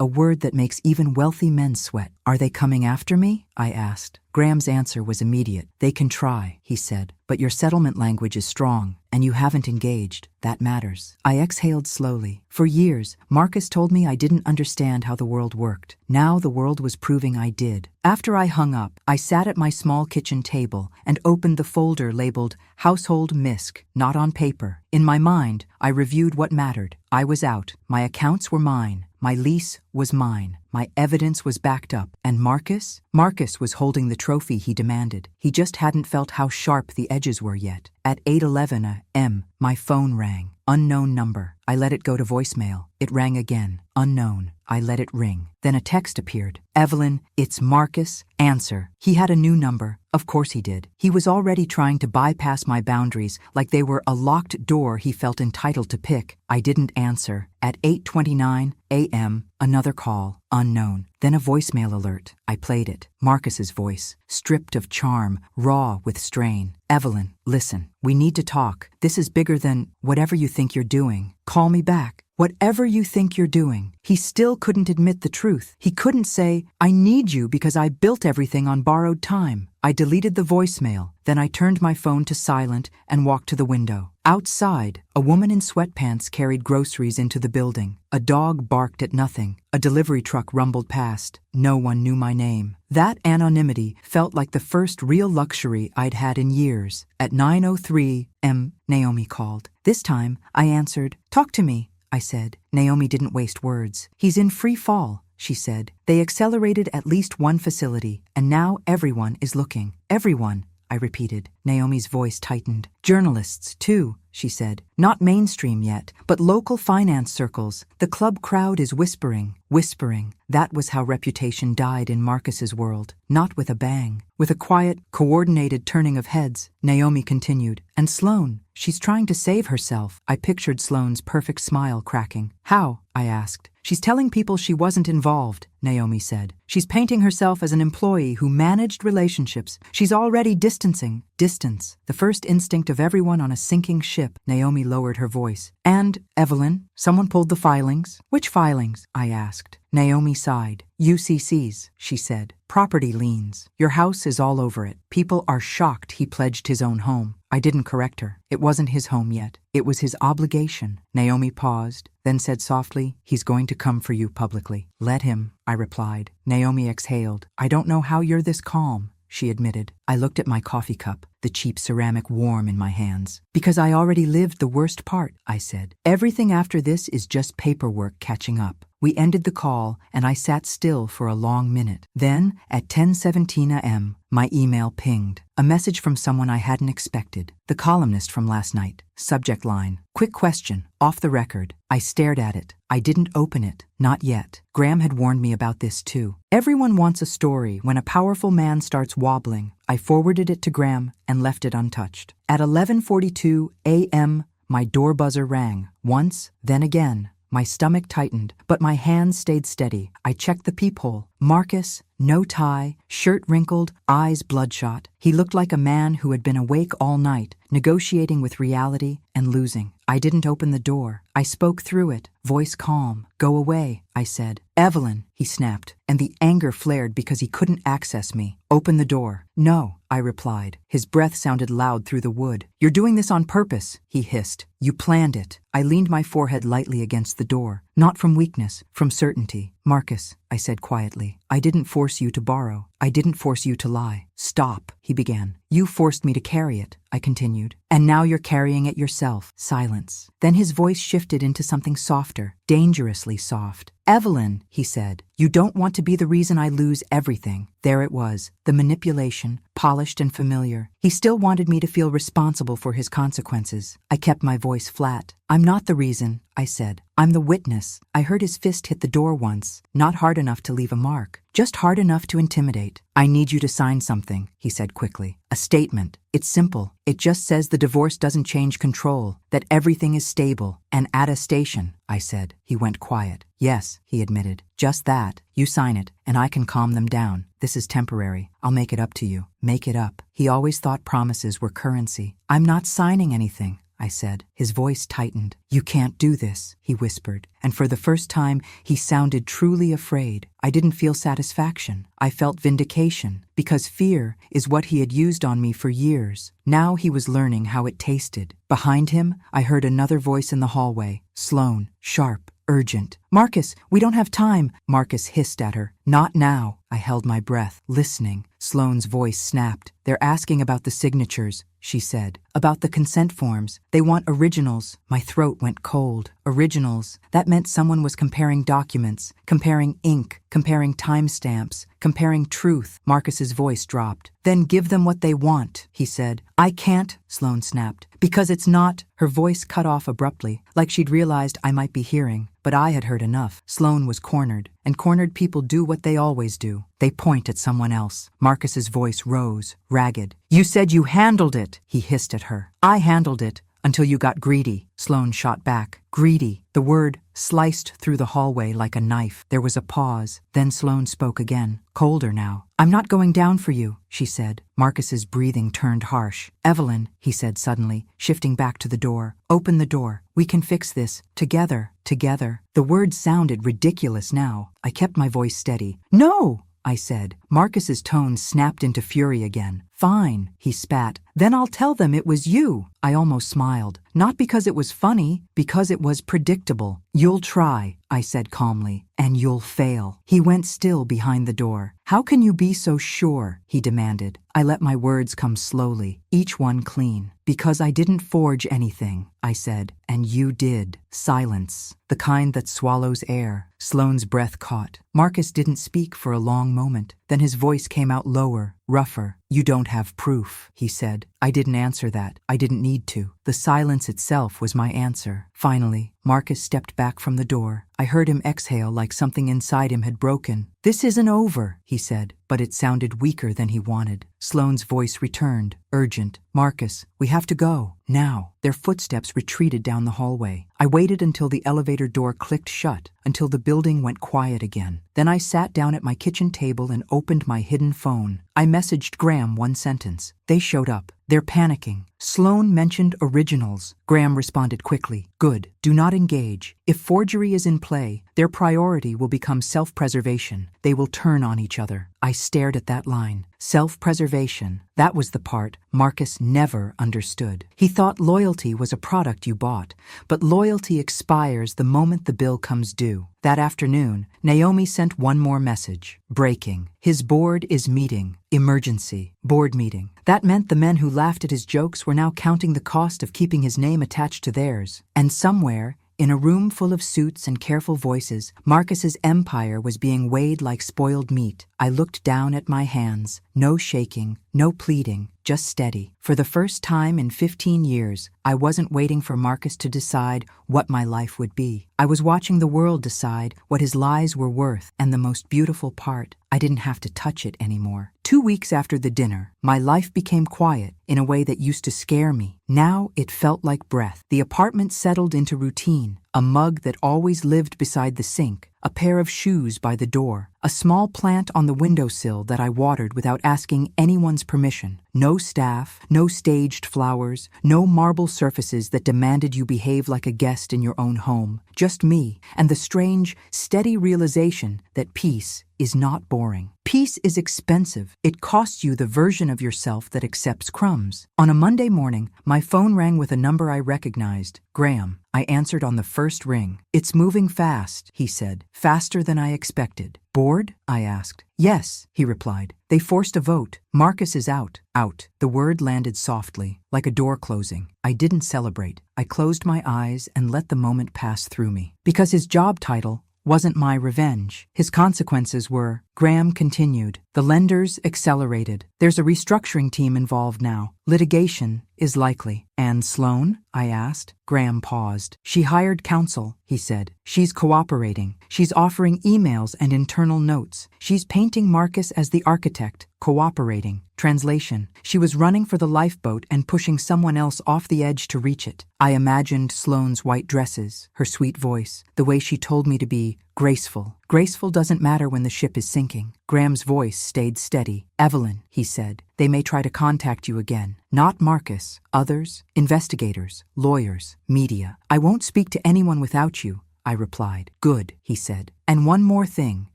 A word that makes even wealthy men sweat." "Are they coming after me?" I asked. Graham's answer was immediate. "They can try," he said, "but your settlement language is strong, and you haven't engaged. That matters." I exhaled slowly. For years, Marcus told me I didn't understand how the world worked. Now the world was proving I did. After I hung up, I sat at my small kitchen table and opened the folder labeled Household Misc, not on paper. In my mind, I reviewed what mattered. I was out. My accounts were mine. My lease was mine. My evidence was backed up. And Marcus? Marcus was holding the trophy he demanded. He just hadn't felt how sharp the edges were yet. At 8:11 a.m., my phone rang. Unknown number. I let it go to voicemail. It rang again. Unknown. I let it ring. Then a text appeared. "Evelyn, it's Marcus. Answer." He had a new number. Of course he did. He was already trying to bypass my boundaries like they were a locked door he felt entitled to pick. I didn't answer. At 8:29 a.m., another call. Unknown. Then a voicemail alert. I played it. Marcus's voice, stripped of charm, raw with strain. "Evelyn, listen. We need to talk. This is bigger than whatever you think you're doing. Call me back. Whatever you think you're doing." He still couldn't admit the truth. He couldn't say, "I need you because I built everything on borrowed time." I deleted the voicemail. Then I turned my phone to silent and walked to the window. Outside, a woman in sweatpants carried groceries into the building. A dog barked at nothing. A delivery truck rumbled past. No one knew my name. That anonymity felt like the first real luxury I'd had in years. At 9:03 a.m., Naomi called. This time, I answered. "Talk to me," I said. Naomi didn't waste words. "He's in free fall," she said. "They accelerated at least one facility, and now everyone is looking." "Everyone," I repeated. Naomi's voice tightened. "Journalists, too," she said. "Not mainstream yet, but local finance circles. The club crowd is whispering." Whispering. That was how reputation died in Marcus's world. Not with a bang. With a quiet, coordinated turning of heads, Naomi continued. "And Sloane, she's trying to save herself." I pictured Sloane's perfect smile cracking. "How?" I asked. "She's telling people she wasn't involved," Naomi said. "She's painting herself as an employee who managed relationships. She's already distancing." Distance. The first instinct of everyone on a sinking ship. Naomi lowered her voice. "And, Evelyn, someone pulled the filings." "Which filings?" I asked. Naomi sighed. "UCC's," she said. "Property liens. Your house is all over it. People are shocked he pledged his own home." I didn't correct her. It wasn't his home yet. It was his obligation. Naomi paused, then said softly, "He's going to come for you publicly." "Let him," I replied. Naomi exhaled. "I don't know how you're this calm," she admitted. I looked at my coffee cup. the cheap ceramic warm in my hands. Because I already lived the worst part, I said. Everything after this is just paperwork catching up. We ended the call, and I sat still for a long minute. Then, at 10:17 a.m., my email pinged. A message from someone I hadn't expected. The columnist from last night. Subject line: quick question, off the record. I stared at it. I didn't open it. Not yet. Graham had warned me about this too. Everyone wants a story when a powerful man starts wobbling. I forwarded it to Graham and left it untouched. At 11:42 a.m., my door buzzer rang. Once, then again. My stomach tightened, but my hands stayed steady. I checked the peephole. Marcus, no tie, shirt wrinkled, eyes bloodshot. He looked like a man who had been awake all night, negotiating with reality and losing. I didn't open the door. I spoke through it, voice calm. Go away, I said. Evelyn, he snapped, and the anger flared because he couldn't access me. Open the door. No, I replied. His breath sounded loud through the wood. You're doing this on purpose, he hissed. You planned it. I leaned my forehead lightly against the door. Not from weakness, from certainty. Marcus, I said quietly, I didn't force you to borrow. I didn't force you to lie. Stop, he began. You forced me to carry it, I continued. And now you're carrying it yourself. Silence. Then his voice shifted into something softer, dangerously soft. Evelyn, he said, you don't want to be the reason I lose everything. There it was, the manipulation, polished and familiar. He still wanted me to feel responsible for his consequences. I kept my voice flat. I'm not the reason, I said. I'm the witness. I heard his fist hit the door once, not hard enough to leave a mark, just hard enough to intimidate. I need you to sign something, he said quickly. A statement. It's simple. It just says the divorce doesn't change control, that everything is stable. An attestation, I said. He went quiet. Yes, he admitted. Just that. You sign it, and I can calm them down. This is temporary. I'll make it up to you. Make it up. He always thought promises were currency. I'm not signing anything, I said. His voice tightened. You can't do this, he whispered, and for the first time, he sounded truly afraid. I didn't feel satisfaction. I felt vindication, because fear is what he had used on me for years. Now he was learning how it tasted. Behind him, I heard another voice in the hallway. Sloan, sharp, urgent. Marcus, we don't have time, Marcus hissed at her. Not now. I held my breath, listening. Sloane's voice snapped. They're asking about the signatures, she said. About the consent forms. They want originals. My throat went cold. Originals. That meant someone was comparing documents, comparing ink, comparing timestamps, comparing truth. Marcus's voice dropped. Then give them what they want, he said. I can't, Sloane snapped. Because it's not. Her voice cut off abruptly, like she'd realized I might be hearing. But I had heard enough. Sloane was cornered, and cornered people do what they always do. They point at someone else. Marcus's voice rose, ragged. You said you handled it, he hissed at her. I handled it until you got greedy. Sloane shot back. Greedy. The word sliced through the hallway like a knife. There was a pause. Then Sloane spoke again, colder now. I'm not going down for you, she said. Marcus's breathing turned harsh. Evelyn, he said suddenly, shifting back to the door. Open the door. We can fix this. Together. Together. The words sounded ridiculous now. I kept my voice steady. No, I said. Marcus's tone snapped into fury again. Fine, he spat. Then I'll tell them it was you. I almost smiled. Not because it was funny, because it was predictable. You'll try, I said calmly, and you'll fail. He went still behind the door. How can you be so sure? He demanded. I let my words come slowly, each one clean. Because I didn't forge anything, I said, and you did. Silence. The kind that swallows air. Sloane's breath caught. Marcus didn't speak for a long moment. Then his voice came out lower, rougher. You don't have proof, he said. I didn't answer that. I didn't need to. The silence itself was my answer. Finally, Marcus stepped back from the door. I heard him exhale like something inside him had broken. This isn't over, he said, but it sounded weaker than he wanted. Sloane's voice returned, urgent. Marcus, we have to go. Now. Their footsteps retreated down the hallway. I waited until the elevator door clicked shut, until the building went quiet again. Then I sat down at my kitchen table and opened my hidden phone. I messaged Graham one sentence. They showed up. They're panicking. Sloane mentioned originals. Graham responded quickly. Good. Do not engage. If forgery is in play, their priority will become self-preservation. They will turn on each other. I stared at that line. Self-preservation. That was the part Marcus never understood. He thought loyalty was a product you bought, but loyalty expires the moment the bill comes due. That afternoon, Naomi sent one more message. Breaking. His board is meeting. Emergency. Board meeting. That meant the men who laughed at his jokes were now counting the cost of keeping his name attached to theirs. And somewhere, in a room full of suits and careful voices, Marcus's empire was being weighed like spoiled meat. I looked down at my hands. No shaking, no pleading, just steady. For the first time in 15 years, I wasn't waiting for Marcus to decide what my life would be. I was watching the world decide what his lies were worth, and the most beautiful part, I didn't have to touch it anymore. 2 weeks after the dinner, my life became quiet in a way that used to scare me. Now it felt like breath. The apartment settled into routine. A mug that always lived beside the sink, a pair of shoes by the door, a small plant on the windowsill that I watered without asking anyone's permission. No staff, no staged flowers, no marble surfaces that demanded you behave like a guest in your own home. Just me and the strange, steady realization that peace is not boring. Peace is expensive. It costs you the version of yourself that accepts crumbs. On a Monday morning, my phone rang with a number I recognized. Graham. I answered on the first ring. It's moving fast, he said. Faster than I expected. Bored? I asked. Yes, he replied. They forced a vote. Marcus is out. Out. The word landed softly, like a door closing. I didn't celebrate. I closed my eyes and let the moment pass through me. Because his job title wasn't my revenge. His consequences were, Graham continued. The lenders accelerated. There's a restructuring team involved now. Litigation is likely. And Sloan? I asked. Graham paused. She hired counsel, he said. She's cooperating. She's offering emails and internal notes. She's painting Marcus as the architect, cooperating. Translation. She was running for the lifeboat and pushing someone else off the edge to reach it. I imagined Sloane's white dresses, her sweet voice, the way she told me to be graceful. Graceful doesn't matter when the ship is sinking. Graham's voice stayed steady. Evelyn, he said, they may try to contact you again. Not Marcus. Others, investigators, lawyers, media. I won't speak to anyone without you, I replied. Good, he said. And one more thing.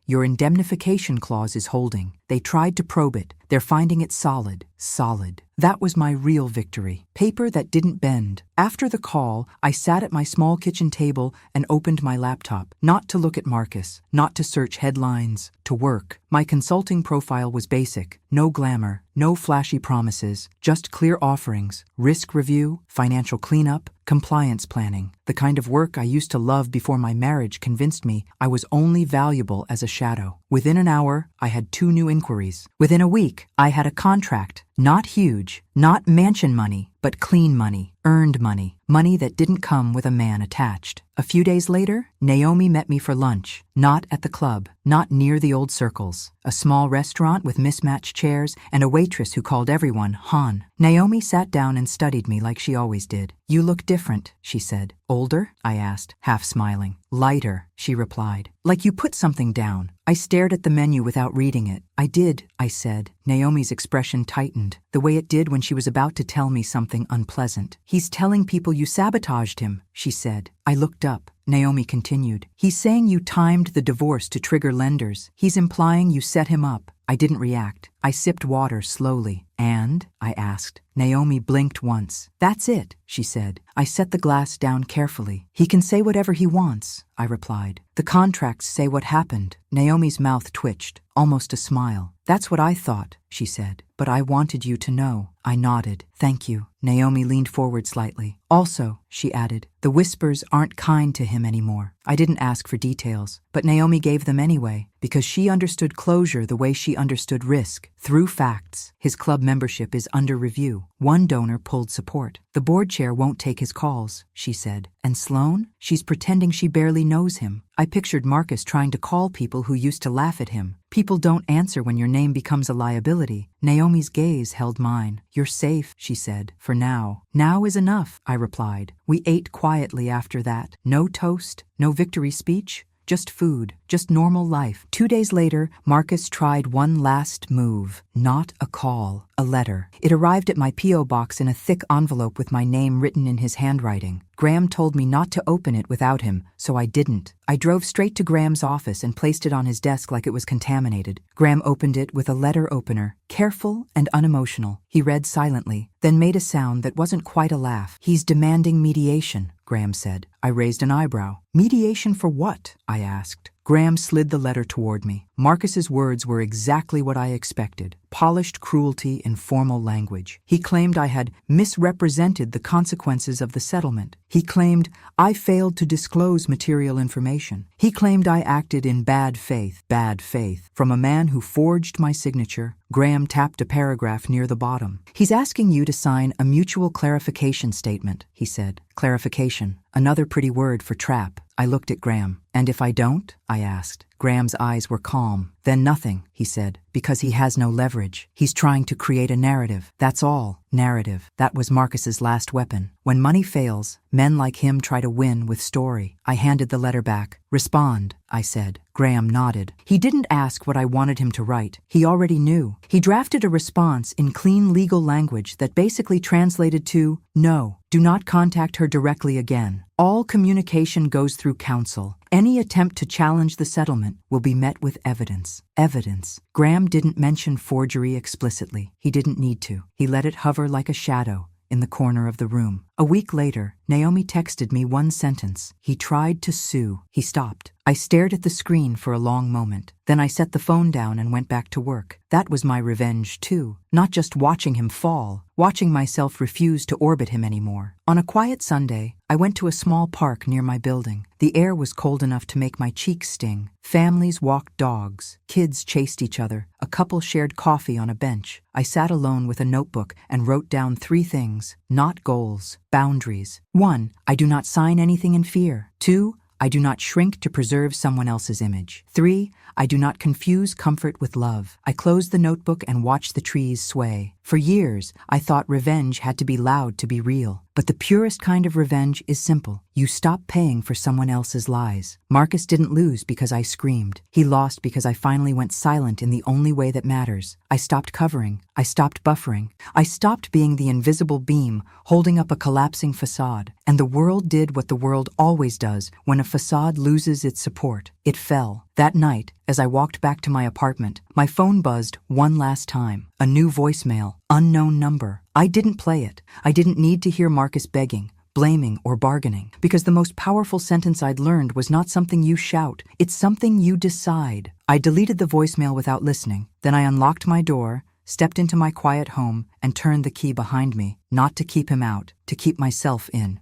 Your indemnification clause is holding. They tried to probe it. They're finding it solid. Solid. That was my real victory. Paper that didn't bend. After the call, I sat at my small kitchen table and opened my laptop. Not to look at Marcus, not to search headlines, to work. My consulting profile was basic. No glamour, no flashy promises, just clear offerings, risk review, financial cleanup, compliance planning. The kind of work I used to love before my marriage convinced me I was only valuable as a shadow. Within an hour, I had 2 new inquiries. Within a week, I had a contract. Not huge, not mansion money, but clean money, earned money, money that didn't come with a man attached. A few days later, Naomi met me for lunch. Not at the club, not near the old circles. A small restaurant with mismatched chairs and a waitress who called everyone Han. Naomi sat down and studied me like she always did. You look different, she said. Older? I asked, half smiling. Lighter, she replied. Like you put something down. I stared at the menu without reading it. I did, I said. Naomi's expression tightened, the way it did when she was about to tell me something unpleasant. He's telling people you sabotaged him, she said. I looked up. Naomi continued. He's saying you timed the divorce to trigger lenders. He's implying you set him up. I didn't react. I sipped water slowly. And? I asked. Naomi blinked once. That's it, she said. I set the glass down carefully. He can say whatever he wants, I replied. The contracts say what happened. Naomi's mouth twitched, almost a smile. That's what I thought, she said. But I wanted you to know. I nodded. Thank you. Naomi leaned forward slightly. Also, she added, the whispers aren't kind to him anymore. I didn't ask for details, but Naomi gave them anyway, because she understood closure the way she understood risk, through facts. His club membership is under review. One donor pulled support. The board chair won't take his calls, she said. And Sloan? She's pretending she barely knows him. I pictured Marcus trying to call people who used to laugh at him. People don't answer when your name becomes a liability. Naomi's gaze held mine. You're safe, she said, for now. Now is enough, I replied. We ate quietly after that. No toast, no victory speech, just food, just normal life. 2 days later, Marcus tried one last move. Not a call, a letter. It arrived at my P.O. box in a thick envelope with my name written in his handwriting. Graham told me not to open it without him, so I didn't. I drove straight to Graham's office and placed it on his desk like it was contaminated. Graham opened it with a letter opener, careful and unemotional. He read silently, then made a sound that wasn't quite a laugh. "He's demanding mediation," Graham said. I raised an eyebrow. "Mediation for what?" I asked. Graham slid the letter toward me. Marcus's words were exactly what I expected. Polished cruelty in formal language. He claimed I had misrepresented the consequences of the settlement. He claimed I failed to disclose material information. He claimed I acted in bad faith. Bad faith. From a man who forged my signature. Graham tapped a paragraph near the bottom. "He's asking you to sign a mutual clarification statement," he said. Clarification. Another pretty word for trap. I looked at Graham. "And if I don't?" I asked. Graham's eyes were calm. "Then nothing," he said, "because he has no leverage. He's trying to create a narrative. That's all. Narrative. That was Marcus's last weapon. When money fails, men like him try to win with story." I handed the letter back. "Respond," I said. Graham nodded. He didn't ask what I wanted him to write. He already knew. He drafted a response in clean legal language that basically translated to, "No, do not contact her directly again. All communication goes through counsel. Any attempt to challenge the settlement will be met with evidence." Evidence. Graham didn't mention forgery explicitly. He didn't need to. He let it hover like a shadow in the corner of the room. A week later, Naomi texted me one sentence. "He tried to sue." He stopped. I stared at the screen for a long moment. Then I set the phone down and went back to work. That was my revenge, too. Not just watching him fall, watching myself refuse to orbit him anymore. On a quiet Sunday, I went to a small park near my building. The air was cold enough to make my cheeks sting. Families walked dogs. Kids chased each other. A couple shared coffee on a bench. I sat alone with a notebook and wrote down 3 things. Not goals. Boundaries. 1. I do not sign anything in fear. 2. I do not shrink to preserve someone else's image. 3. I do not confuse comfort with love. I closed the notebook and watched the trees sway. For years, I thought revenge had to be loud to be real. But the purest kind of revenge is simple. You stop paying for someone else's lies. Marcus didn't lose because I screamed. He lost because I finally went silent in the only way that matters. I stopped covering. I stopped buffering. I stopped being the invisible beam holding up a collapsing facade. And the world did what the world always does when a facade loses its support. It fell. That night, as I walked back to my apartment, my phone buzzed one last time. A new voicemail, unknown number. I didn't play it. I didn't need to hear Marcus begging, blaming, or bargaining, because the most powerful sentence I'd learned was not something you shout, it's something you decide. I deleted the voicemail without listening. Then I unlocked my door, stepped into my quiet home, and turned the key behind me, not to keep him out, to keep myself in.